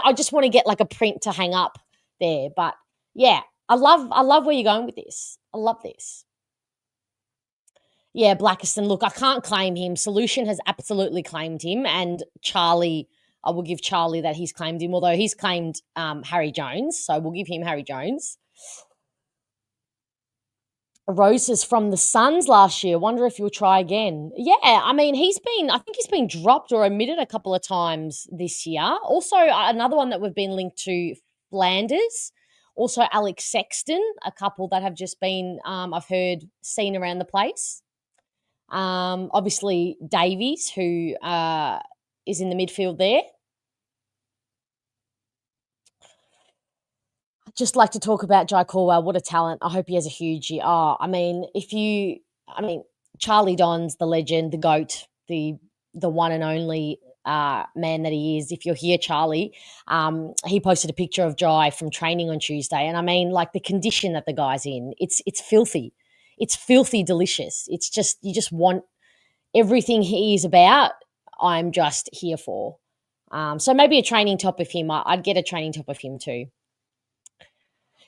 I just want to get like a print to hang up there. But yeah, I love where you're going with this. I love this. Yeah, Blackiston, look, I can't claim him. Solution has absolutely claimed him. And Charlie, I will give Charlie that he's claimed him, although he's claimed Harry Jones. So we'll give him Harry Jones. Roses from the Suns last year. Wonder if you'll try again. Yeah, I mean, I think he's been dropped or omitted a couple of times this year. Also, another one that we've been linked to, Flanders. Also, Alex Sexton, a couple that have just been, I've heard, seen around the place. Obviously, Davies, who is in the midfield there. I'd just like to talk about Jai Corwell. What a talent. I hope he has a huge year. Charlie Don's the legend, the GOAT, the one and only man that he is. If you're here, Charlie, he posted a picture of Jai from training on Tuesday. And I mean, like, the condition that the guy's in, it's filthy. It's filthy delicious. It's just, you just want everything he is about. I'm just here for. So maybe a training top of him. I'd get a training top of him too.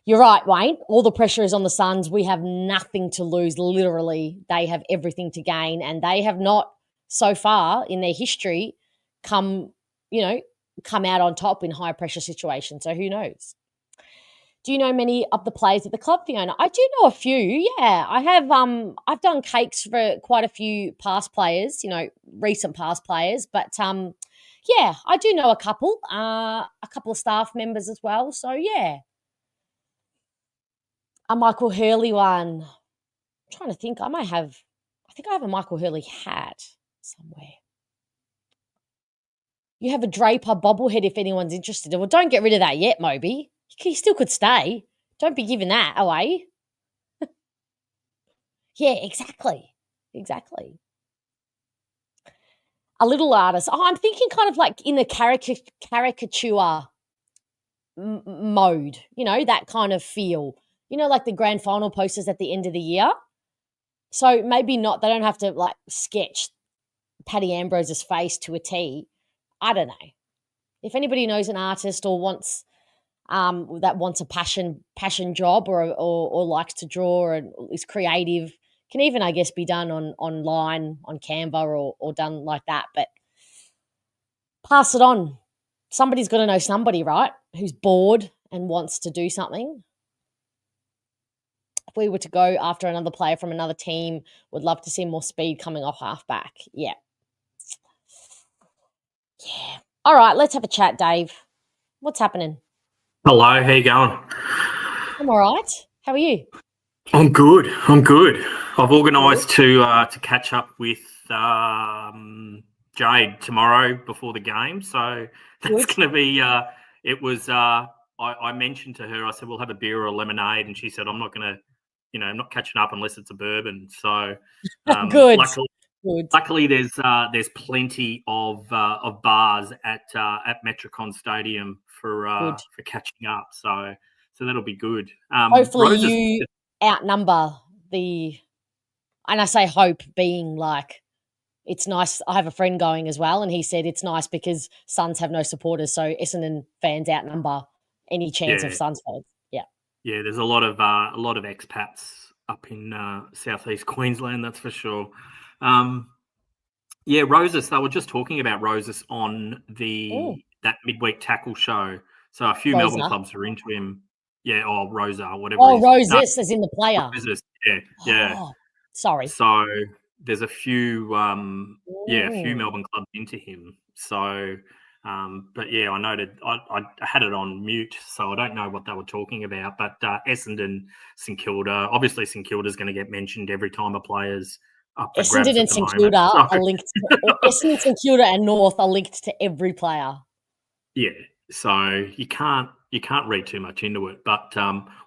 You're right, Wayne. All the pressure is on the Suns. We have nothing to lose. Literally, they have everything to gain, and they have not, so far in their history, come out on top in high pressure situations. So who knows? Do you know many of the players at the club, Fiona? I do know a few. Yeah, I have. I've done cakes for quite a few past players. Recent past players, but Yeah, I do know a couple of staff members as well. So yeah, a Michael Hurley one. I'm trying to think. I think I have a Michael Hurley hat somewhere. You have a Draper bobblehead if anyone's interested. Well, don't get rid of that yet, Moby. He still could stay. Don't be giving that away. Yeah, exactly. Exactly. A little artist. Oh, I'm thinking kind of like in the caricature mode, that kind of feel. Like the grand final posters at the end of the year. So maybe not, they don't have to like sketch Paddy Ambrose's face to a T. I don't know. If anybody knows an artist or wants a passion job or likes to draw and is creative, can even, I guess, be done online on Canva or done like that. But pass it on. Somebody's got to know somebody, right? Who's bored and wants to do something. If we were to go after another player from another team, would love to see more speed coming off halfback. Yeah. Yeah. All right, let's have a chat, Dave. What's happening? Hello, how you going? I'm all right. How are you? I'm good. I've organised to catch up with Jade tomorrow before the game, so that's going to be. I mentioned to her, I said we'll have a beer or a lemonade, and she said I'm not going to, I'm not catching up unless it's a bourbon. So good. Luckily, there's plenty of bars at Metricon Stadium for catching up. So that'll be good. Hopefully you outnumber and I say hope being like, it's nice. I have a friend going as well, and he said it's nice because Suns have no supporters, so Essendon fans outnumber any chance of Suns fans. Yeah. Yeah, there's a lot of expats up in southeast Queensland, that's for sure. Roses. They were just talking about Roses on that midweek tackle show. So a few Melbourne clubs are into him. Yeah, or Rosa, whatever. Oh, Roses, as in the player. Roses, yeah. Oh, sorry. So there's a few, a few Melbourne clubs into him. So, but yeah, I noted I had it on mute, so I don't know what they were talking about. But Essendon, St Kilda, obviously St Kilda's going to get mentioned every time a player's up for grabs. Essendon and St Kilda are linked. Essendon, St Kilda, and North are linked to every player. Yeah, so you can't read too much into it. But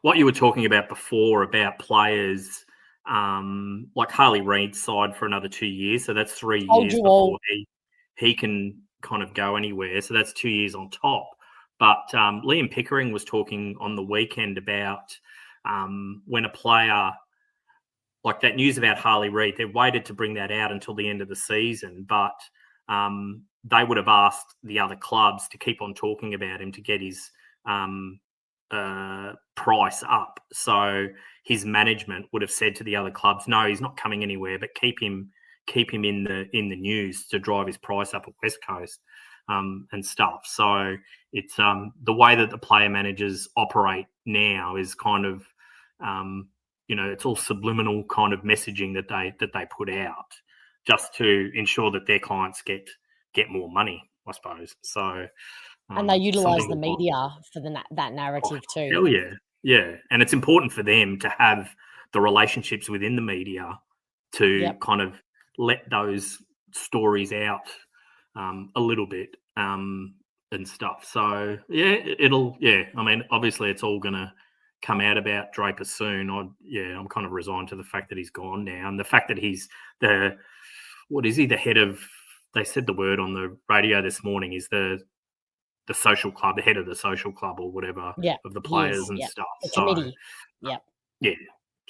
what you were talking about before about players like Harley Reid's side for another 2 years, so that's 3 years before he can kind of go anywhere. So that's 2 years on top. But Liam Pickering was talking on the weekend about when a player, like that news about Harley Reid, they waited to bring that out until the end of the season, but they would have asked the other clubs to keep on talking about him to get his price up. So his management would have said to the other clubs, no, he's not coming anywhere, but keep him in the news to drive his price up at West Coast and stuff. So it's the way that the player managers operate now is kind of it's all subliminal kind of messaging that they put out just to ensure that their clients get more money, I suppose. So and they utilise the media for that narrative too. Hell yeah. Yeah. And it's important for them to have the relationships within the media to kind of let those stories out a little bit and stuff. So, I mean, obviously it's all going to come out about Draper soon. I'm kind of resigned to the fact that he's gone now. And the fact that he's the head of, they said the word on the radio this morning, is the social club, the head of the social club or whatever of the players and stuff. The committee. Yeah. Yeah.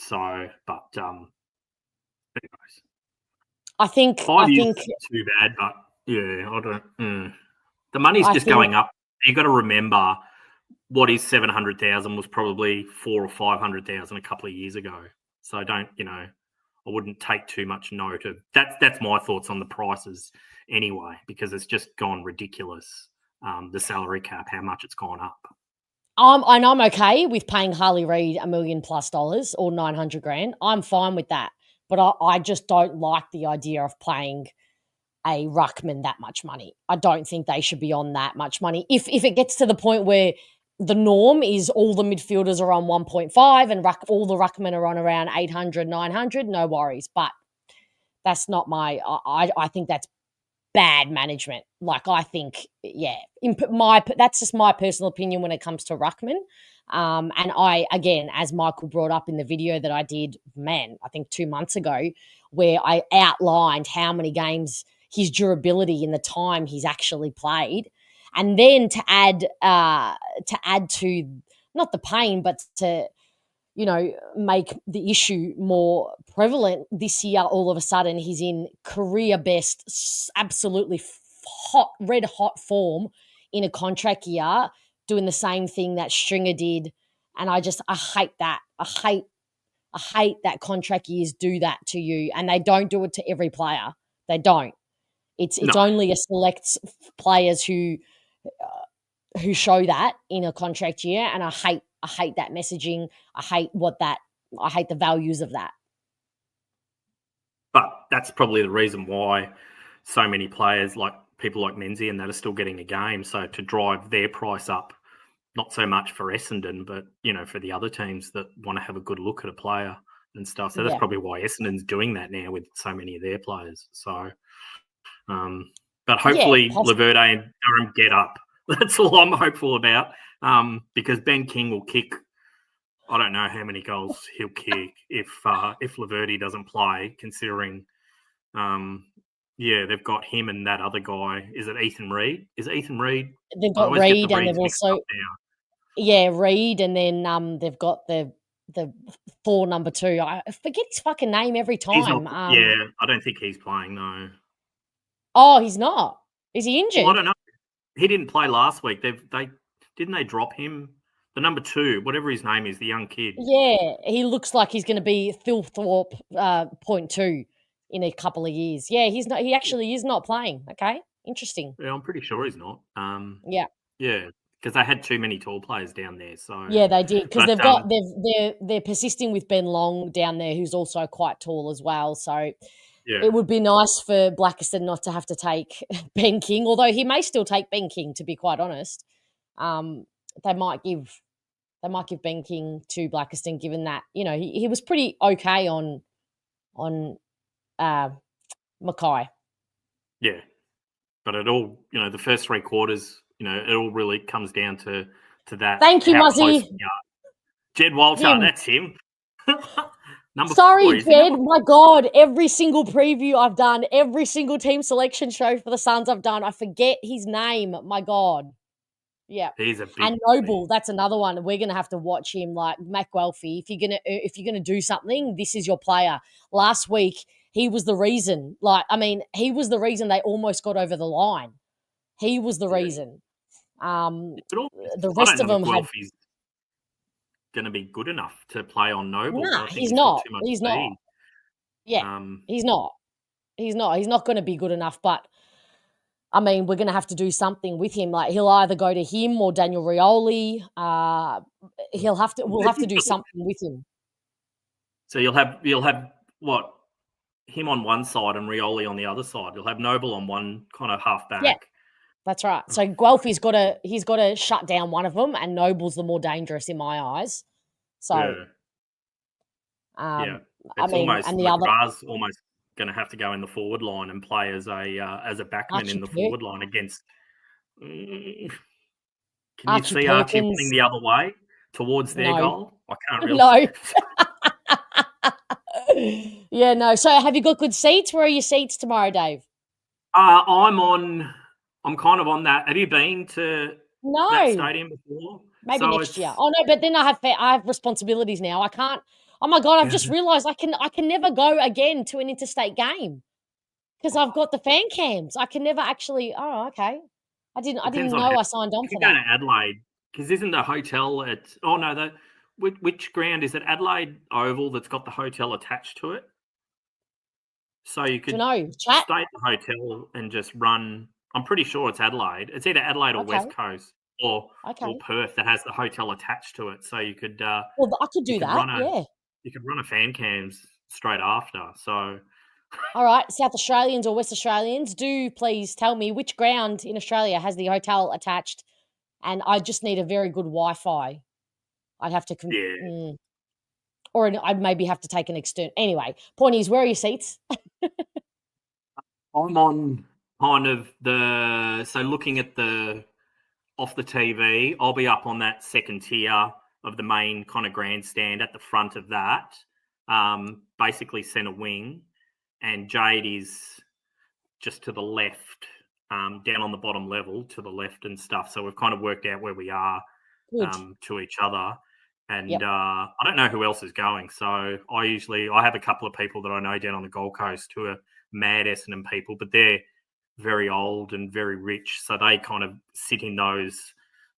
So, but anyways. I think too bad, but yeah, I don't. The money's just going up. You've got to remember what is 700,000 was probably 400,000 or 500,000 a couple of years ago. So I wouldn't take too much note of that. That's my thoughts on the prices anyway, because it's just gone ridiculous. The salary cap, how much it's gone up. And I'm okay with paying Harley Reid $1 million+ or 900 grand. I'm fine with that, but I just don't like the idea of paying a ruckman that much money. I don't think they should be on that much money. If it gets to the point where the norm is all the midfielders are on 1.5 and all the ruckmen are on around 800, 900, no worries. But that's not I think that's bad management. Like, I think, yeah, that's just my personal opinion when it comes to ruckman. And I, again, as Michael brought up in the video that I did, I think 2 months ago, where I outlined how many games, his durability in the time he's actually played, and then to add to not the pain, but to make the issue more prevalent this year. All of a sudden, he's in career best, absolutely red hot form in a contract year, doing the same thing that Stringer did, and I hate that. I hate that contract years do that to you, and they don't do it to every player. They don't. It's only a select players who show that in a contract year, and I hate that messaging. I hate the values of that. But that's probably the reason why so many players, like people like Menzies and that, are still getting a game. So to drive their price up, not so much for Essendon, but for the other teams that want to have a good look at a player and stuff. So that's probably why Essendon's doing that now with so many of their players. So, but hopefully Laverde and Durham get up. That's all I'm hopeful about, because Ben King will kick. I don't know how many goals he'll kick if Laverde doesn't play. Considering, they've got him and that other guy. Is it Ethan Reid? Is it Ethan Reid? They've got Reid, and they've also Reid, and then they've got the Thor number 2. I forget his fucking name every time. I don't think he's playing though. Oh, he's not. Is he injured? Well, I don't know. He didn't play last week. They drop him. The number 2, whatever his name is, the young kid. Yeah, he looks like he's going to be Phil Thorpe 0.2 in a couple of years. Yeah, he's not. He actually is not playing. Okay, interesting. Yeah, I'm pretty sure he's not. Yeah, because they had too many tall players down there. So yeah, they did, because they're persisting with Ben Long down there, who's also quite tall as well. So it would be nice for Blackiston not to have to take Ben King, although he may still take Ben King, to be quite honest. They might give Ben King to Blackiston, given that he was pretty okay on Mackay. Yeah, but it all the first 3 quarters, it all really comes down to that. Thank you, Muzzy. Jed Walter, that's him. Sorry, 4, Jed. My God, every single preview I've done, every single team selection show for the Suns I've done, I forget his name. My God. Yeah, he's a big and Noble. That's another one. We're gonna have to watch him. Like Mac Guelphy, if you're gonna do something, this is your player. Last week, he was the reason. He was the reason they almost got over the line. He was the reason. The rest of them had. He's going to be good enough to play on Noble. Nah, he's not. He's not. Yeah, he's not. He's not. He's not going to be good enough, but. We're going to have to do something with him. Like, he'll either go to him or Daniel Rioli. We'll have to do something with him. So you'll have what, him on one side and Rioli on the other side. You'll have Noble on one kind of half back. Yeah, that's right. So Guelphy's got to shut down one of them, and Noble's the more dangerous in my eyes. So, it's almost and the other almost going to have to go in the forward line and play as a backman in the forward line against. Can you see Archie running the other way towards their goal? I can't really. No. Yeah, no. So, have you got good seats? Where are your seats tomorrow, Dave? I'm kind of on that. Have you been to that stadium before? Maybe next year. Oh no, but then I have responsibilities now. I can't. Oh my God! I've just realised I can never go again to an interstate game because I've got the fan cams. I can never actually. Oh, okay. I didn't know I signed on for that. Go to Adelaide because isn't the hotel at? Oh no, which ground is it? Adelaide Oval that's got the hotel attached to it. So you could stay at the hotel and just run. I'm pretty sure it's Adelaide. It's either Adelaide or West Coast or Perth that has the hotel attached to it. So you could. Well, I could do that. Yeah. You could run a fan cams straight after. So All right, South Australians or West Australians, do please tell me which ground in Australia has the hotel attached, and I just need a very good Wi-Fi. I'd have to, Yeah. I'd maybe have to take an external. Anyway, point is, where are your seats? I'm on kind of looking at off the TV, I'll be up on that second tier of the main kind of grandstand at the front of that, basically centre wing, and Jade is just to the left, down on the bottom level to the left and stuff. So we've kind of worked out where we are to each other. And I don't know who else is going. So I have a couple of people that I know down on the Gold Coast who are mad Essendon people, but they're very old and very rich. So they kind of sit in those,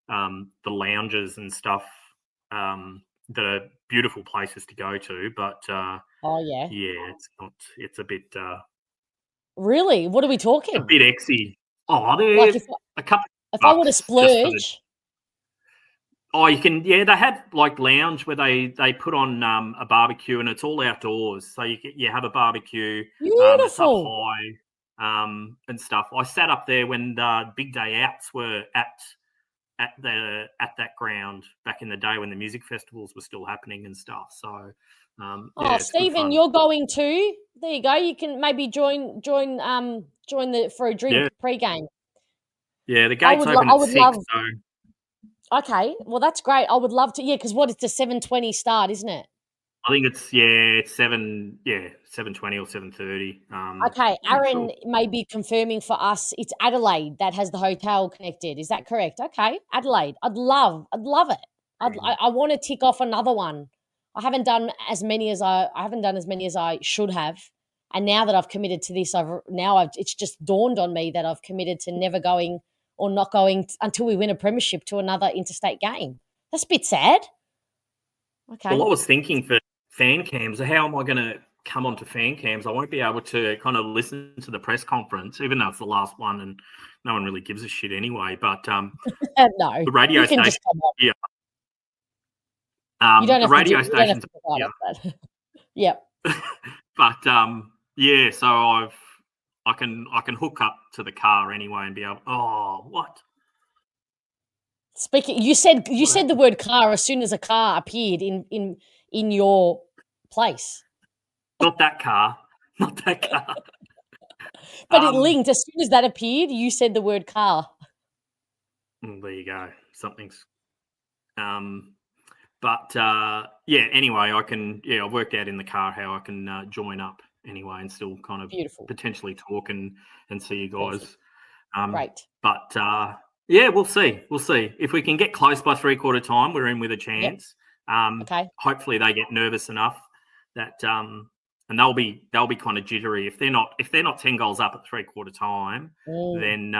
the lounges and stuff, that are beautiful places to go to. But it's a bit... Really? What are we talking? a bit exy. Oh, they're Like a couple if I were to splurge... you can. Yeah, they have like lounge where they put on a barbecue, and it's all outdoors. So you have a barbecue. Beautiful. It's up high, and stuff. I sat up there when the big day outs were at that ground back in the day when the music festivals were still happening and stuff. So, Stephen, you're going too. There you go. You can maybe join for a drink pre-game. Yeah, the gate's open at 6. So. Okay, well that's great. I would love to. Yeah, because it's a 7:20 start, isn't it? I think it's 7:20 or 7:30. Okay, Aaron may be confirming for us. It's Adelaide that has the hotel connected. Is that correct? Okay, Adelaide. I'd love it. I want to tick off another one. I haven't done as many as I should have, and now that I've committed to this, it's just dawned on me that I've committed to never going or not going until we win a premiership to another interstate game. That's a bit sad. Okay. Well, I was thinking for fan cams, how am I going to come onto fan cams? I won't be able to kind of listen to the press conference, even though it's the last one and no one really gives a shit anyway. But no, the radio station, just come on. you don't have the radio stations, Yep. But so I can hook up to the car anyway and be able. Oh, what? Speaking, you said the word car as soon as a car appeared in your place. Not that car. But it linked as soon as that appeared. You said the word car. There you go. Something's. Anyway, I can. I've worked out in the car how I can join up anyway and still kind of potentially talk and see you guys. Right. But we'll see. If we can get close by 3/4 time, we're in with a chance. Okay. Hopefully they get nervous enough that and they'll be kind of jittery if they're not 10 goals up at 3/4 time. Then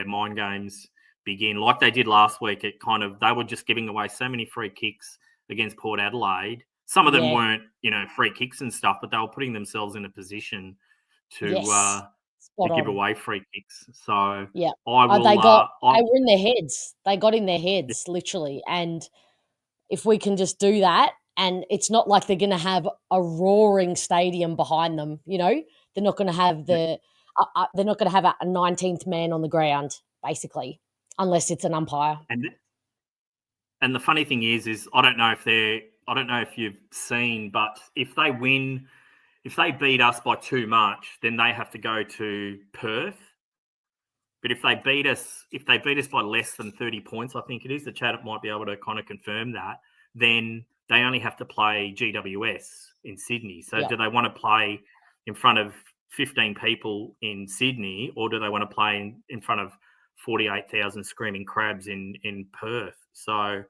mind games begin like they did last week. They were just giving away so many free kicks against Port Adelaide. Some of them weren't free kicks and stuff, but they were putting themselves in a position to give away free kicks. So they were in their heads. They got in their heads literally, and if we can just do that, and it's not like they're going to have a roaring stadium behind them. They're not going to have they're not going to have a 19th man on the ground, basically, unless it's an umpire. And the funny thing is I don't know if you've seen, but if they beat us by too much, then they have to go to Perth. But if they beat us by less than 30 points, I think it is, the chat might be able to kind of confirm that, then they only have to play GWS in Sydney. So do they want to play in front of 15 people in Sydney, or do they want to play in front of 48,000 screaming crabs in Perth? So,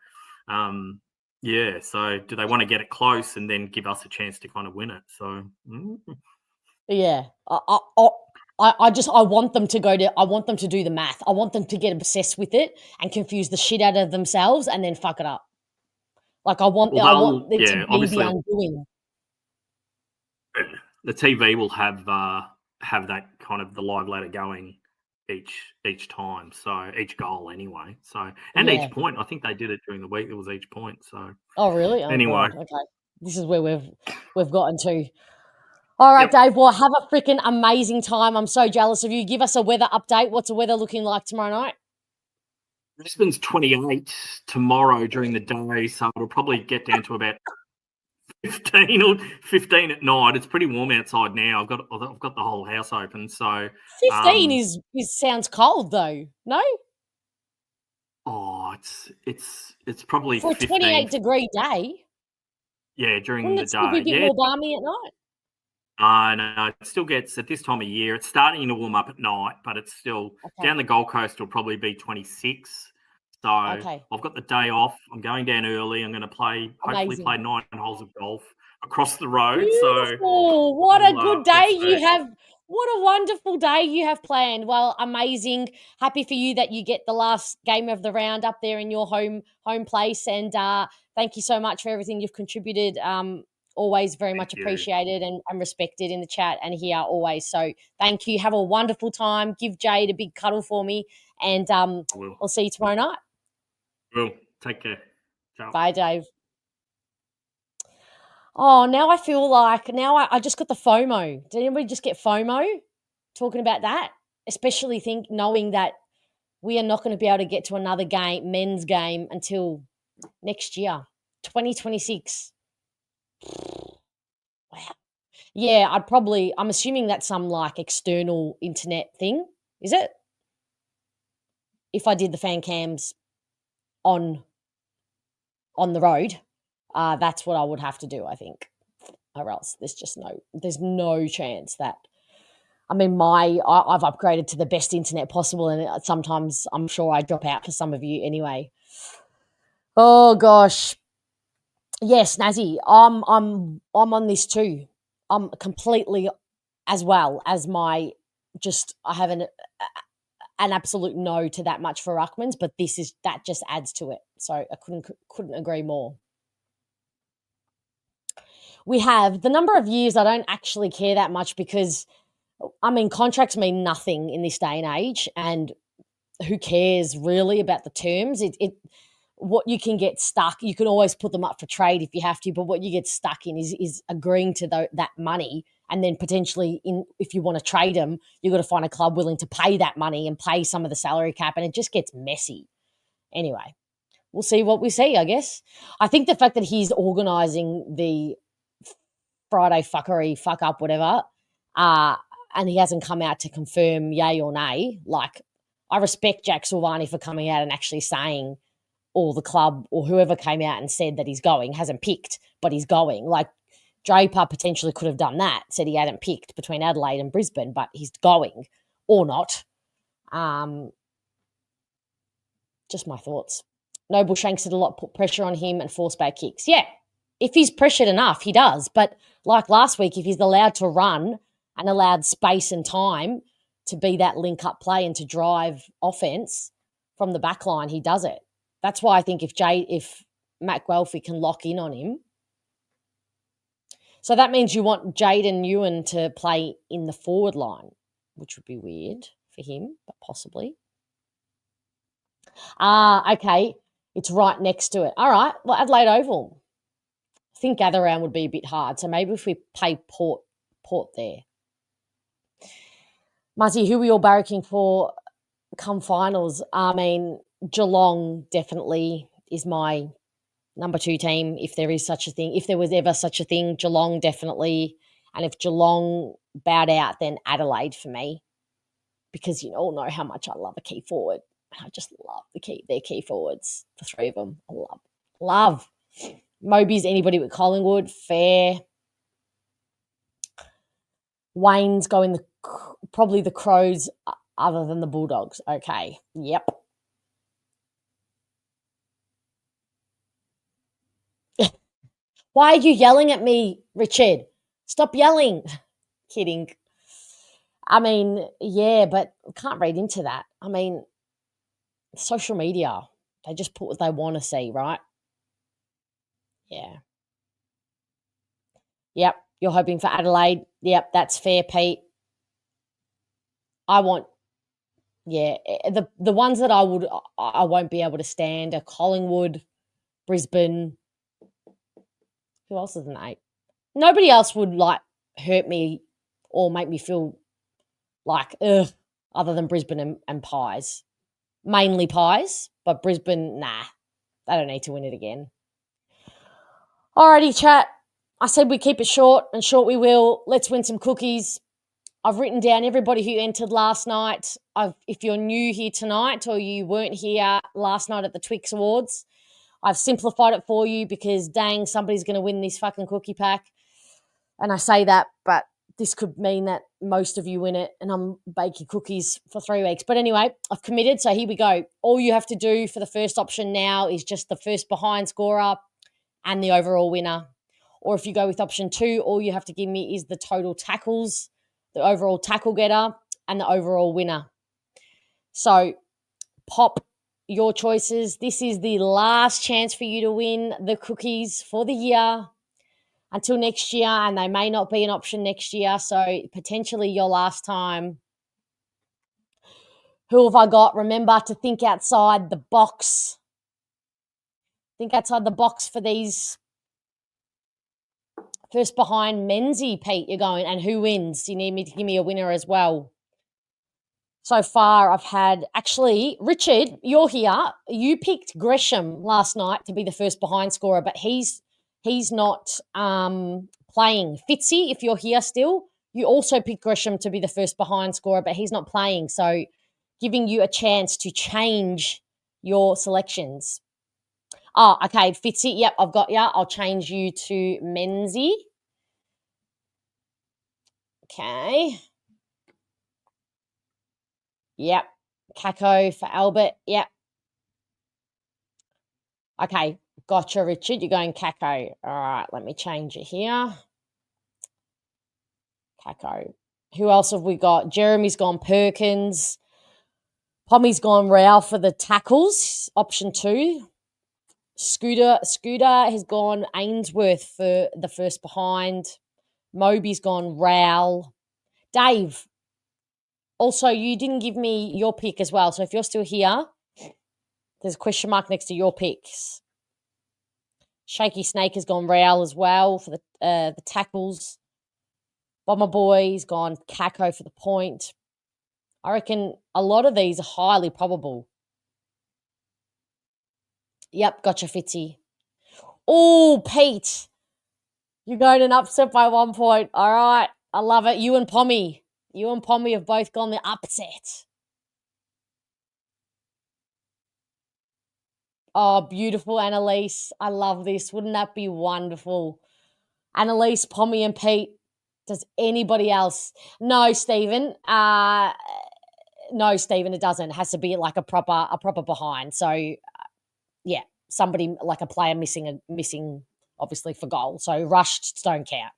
so do they want to get it close and then give us a chance to kind of win it? So, I want them to do the math. I want them to get obsessed with it and confuse the shit out of themselves and then fuck it up. Like I want it to be the undoing. The TV will have that kind of the live ladder going each time. So each goal anyway. So each point. I think they did it during the week. It was each point. So really? Anyway. God. Okay. This is where we've gotten to. All right, Yep. Dave. Well, have a freaking amazing time. I'm so jealous of you. Give us a weather update. What's the weather looking like tomorrow night? Brisbane's 28 tomorrow during the day, so it'll probably get down to about 15 or 15 at night. It's pretty warm outside now. I've got the whole house open, so 15 is sounds cold though. No, it's probably for a 15. 28-degree day. Yeah, during Wouldn't the it still be a day. bit Yeah. more balmy at night? No, it still gets at this time of year. It's starting to warm up at night, but it's still Okay. down the Gold Coast. Will probably be 26. So Okay. I've got the day off. I'm going down early. I'm going to hopefully Amazing. play 9 holes of golf across the road. Beautiful. What a good we'll day see. you have. What a wonderful day you have planned. Well, amazing. Happy for you that you get the last game of the round up there in your home place. And thank you so much for everything you've contributed. Always very much you. appreciated and respected in the chat and here always. So thank you. Have a wonderful time. Give Jade a big cuddle for me. And I'll see you tomorrow night. Will. Take care. Ciao. Bye, Dave. Oh, now I feel like I just got the FOMO. Did anybody just get FOMO talking about that? Especially knowing that we are not going to be able to get to another men's game until next year, 2026. Wow. Yeah, I'm assuming that's some like external internet thing. Is it? If I did the fan cams on the road, that's what I would have to do, I think. Or else there's no chance that, I mean, I've upgraded to the best internet possible, and sometimes I'm sure I drop out for some of you anyway. Oh gosh. Yes, Nazzy, I'm on this too. I'm completely, as well as I have an absolute no to that much for ruckmans, but that just adds to it. So I couldn't agree more. We have the number of years. I don't actually care that much because, I mean, contracts mean nothing in this day and age, and who cares really about the terms? What you can get stuck, you can always put them up for trade if you have to, but what you get stuck in is agreeing to that money, and then potentially, if you want to trade them, you've got to find a club willing to pay that money and pay some of the salary cap, and it just gets messy. Anyway, we'll see what we see, I guess. I think the fact that he's organising the Friday fuckery, fuck up, whatever, and he hasn't come out to confirm yay or nay. Like, I respect Jack Silvani for coming out and actually saying, or the club or whoever came out and said that he's going, hasn't picked, but he's going. Like, Draper potentially could have done that, said he hadn't picked between Adelaide and Brisbane, but he's going or not. Just my thoughts. Noble Shanks did a lot, put pressure on him and force back kicks. Yeah, if he's pressured enough, he does. But like last week, if he's allowed to run and allowed space and time to be that link-up play and to drive offense from the back line, he does it. That's why I think if Matt Guelphy can lock in on him. So that means you want Jaden Ewan to play in the forward line, which would be weird for him, but possibly. Okay. It's right next to it. All right. Well, Adelaide Oval. I think gather round would be a bit hard. So maybe if we play Port there. Muzzy, who are we all barracking for come finals? I mean, Geelong definitely is my number 2 team, if there is such a thing. If there was ever such a thing, Geelong definitely. And if Geelong bowed out, then Adelaide for me. Because you all know how much I love a key forward. I just love their key forwards, the 3 of them. I love. Moby's anybody with Collingwood, fair. Wayne's going probably the Crows other than the Bulldogs. Okay, yep. Why are you yelling at me, Richard? Stop yelling. Kidding. I mean, yeah, but can't read into that. I mean, social media, they just put what they want to see, right? Yeah. Yep, you're hoping for Adelaide. Yep, that's fair, Pete. The ones that I won't be able to stand are Collingwood, Brisbane. Who else is an 8? Nobody else would like hurt me or make me feel like, ugh, other than Brisbane and Pies. Mainly Pies, but Brisbane, nah, they don't need to win it again. Alrighty, chat. I said we keep it short, and short we will. Let's win some cookies. I've written down everybody who entered last night. If you're new here tonight or you weren't here last night at the Twix Awards, I've simplified it for you because, dang, somebody's going to win this fucking cookie pack. And I say that, but this could mean that most of you win it and I'm baking cookies for 3 weeks. But anyway, I've committed, so here we go. All you have to do for the first option now is just the first behind scorer and the overall winner. Or if you go with option 2, all you have to give me is the total tackles, the overall tackle getter, and the overall winner. So pop your choices. This is the last chance for you to win the cookies for the year until next year, and they may not be an option next year, so potentially your last time. Who have I got? Remember to think outside the box. Think outside the box for these. First behind Menzie, Pete, you're going. And who wins? You need me to give me a winner as well. So far, I've had, actually, Richard, you're here. You picked Gresham last night to be the first behind scorer, but he's not playing. Fitzy, if you're here still, you also picked Gresham to be the first behind scorer, but he's not playing. So giving you a chance to change your selections. Oh, okay, Fitzy, yep, I've got you. I'll change you to Menzie. Okay. Yep. Kako for Albert. Yep. Okay. Gotcha, Richard. You're going Kako. All right. Let me change it here. Kako. Who else have we got? Jeremy's gone Perkins. Pommy's gone Rao for the tackles. Option 2. Scooter has gone Ainsworth for the first behind. Moby's gone Rao. Dave. Also, you didn't give me your pick as well. So if you're still here, there's a question mark next to your picks. Shaky Snake has gone Rao as well for the tackles. Bomber Boy's gone Kako for the point. I reckon a lot of these are highly probable. Yep, gotcha, Fitzy. Oh, Pete. You're going an upset by 1 point. All right. I love it. You and Pommy have both gone the upset. Oh, beautiful, Annalise. I love this. Wouldn't that be wonderful? Annalise, Pommy, and Pete. Does anybody else? No, Stephen. No, Stephen, it doesn't. It has to be like a proper behind. So, yeah, somebody like a player missing, obviously, for goal. So rushed don't count.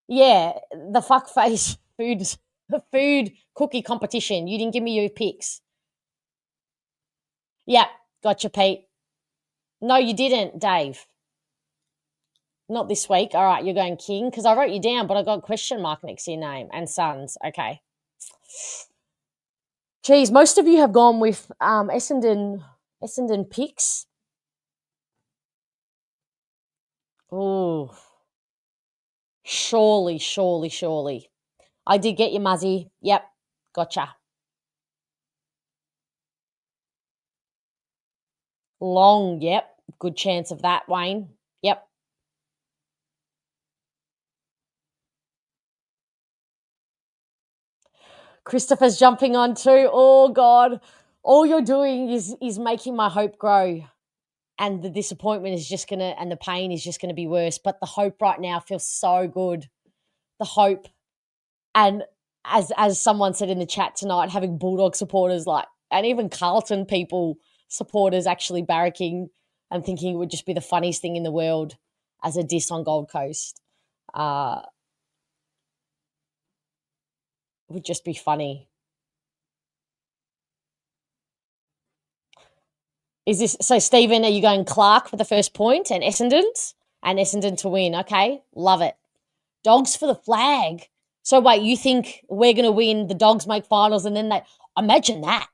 Yeah, the fuckface food cookie competition. You didn't give me your picks. Yeah, gotcha, Pete. No, you didn't, Dave. Not this week. All right, you're going King because I wrote you down, but I got a question mark next to your name and Sons. Okay. Geez, most of you have gone with Essendon picks. Oh, surely. I did get you, Muzzy. Yep, gotcha. Long, yep. Good chance of that, Wayne. Yep. Christopher's jumping on too. Oh, God. All you're doing is making my hope grow. And the disappointment is just and the pain is just going to be worse. But the hope right now feels so good. The hope. And as someone said in the chat tonight, having Bulldog supporters and even Carlton supporters actually barracking and thinking it would just be the funniest thing in the world as a diss on Gold Coast. Would just be funny. Is this so, Stephen? Are you going Clark for the first point and Essendon to win? Okay, love it. Dogs for the flag. So wait, you think we're going to win? The Dogs make finals, and then imagine that.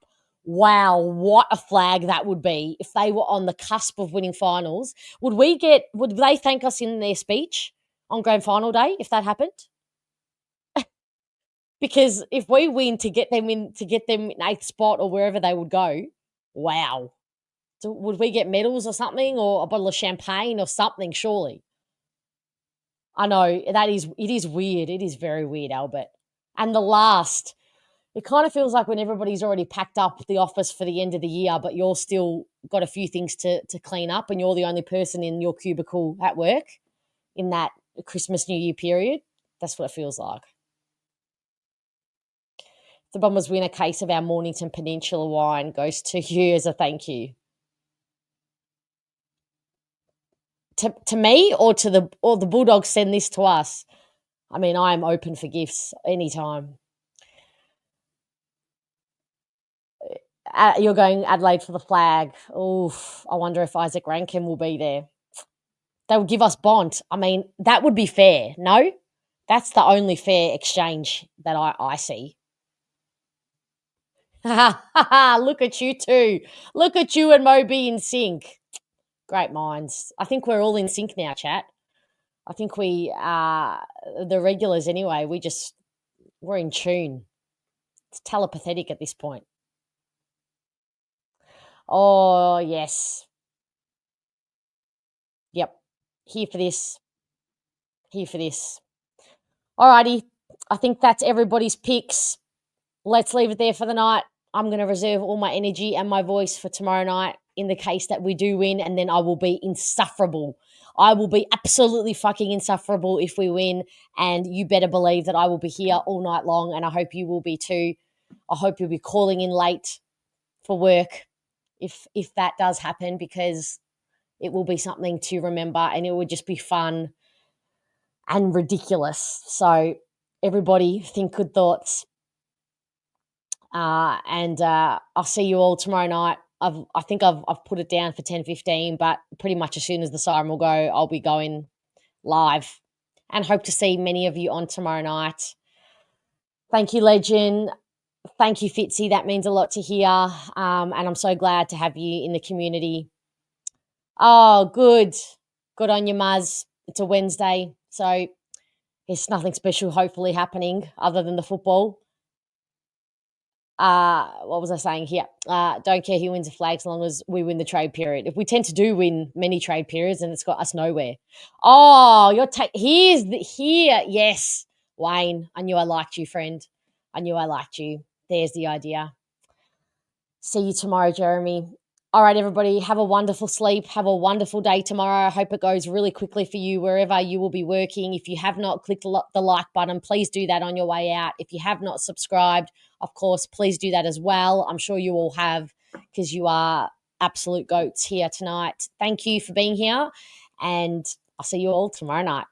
Wow, what a flag that would be if they were on the cusp of winning finals. Would they thank us in their speech? on grand final day if that happened? Because if we win to get them in 8th spot or wherever they would go, wow. So would we get medals or something, or a bottle of champagne or something? Surely. I know it is weird. It is very weird, Albert. And it kind of feels like when everybody's already packed up the office for the end of the year, but you're still got a few things to clean up, and you're the only person in your cubicle at work in that Christmas, New Year period. That's what it feels like. The Bombers win a case of our Mornington Peninsula wine goes to you as a thank you. To me or the Bulldogs send this to us. I mean, I am open for gifts anytime. You're going Adelaide for the flag. Oof, I wonder if Isaac Rankin will be there. They will give us Bont. I mean, that would be fair, no? That's the only fair exchange that I see. Look at you two. Look at you and Moby in sync. Great minds. I think we're all in sync now, chat. I think we are the regulars anyway. We're in tune. It's telepathetic at this point. Oh, yes. Yep. Here for this. Alrighty. I think that's everybody's picks. Let's leave it there for the night. I'm going to reserve all my energy and my voice for tomorrow night in the case that we do win, and then I will be insufferable. I will be absolutely fucking insufferable if we win, and you better believe that I will be here all night long, and I hope you will be too. I hope you'll be calling in late for work if that does happen, because it will be something to remember, and it would just be fun and ridiculous. So everybody think good thoughts. And I'll see you all tomorrow night. I think I've put it down for 10:15, but pretty much as soon as the siren will go, I'll be going live, and hope to see many of you on tomorrow night. Thank you, Legend. Thank you, Fitzy. That means a lot to hear. And I'm so glad to have you in the community. Oh, good. Good on you, Muzz. It's a Wednesday, so there's nothing special hopefully happening other than the football. What was I saying here? Don't care who wins a flag as long as we win the trade period. If we tend to win many trade periods, and it's got us nowhere. Oh, here. Yes, Wayne. I knew I liked you, friend. I knew I liked you. There's the idea. See you tomorrow, Jeremy. All right, everybody, have a wonderful sleep. Have a wonderful day tomorrow. I hope it goes really quickly for you wherever you will be working. If you have not clicked the like button, please do that on your way out. If you have not subscribed, of course, please do that as well. I'm sure you all have, because you are absolute goats here tonight. Thank you for being here, and I'll see you all tomorrow night.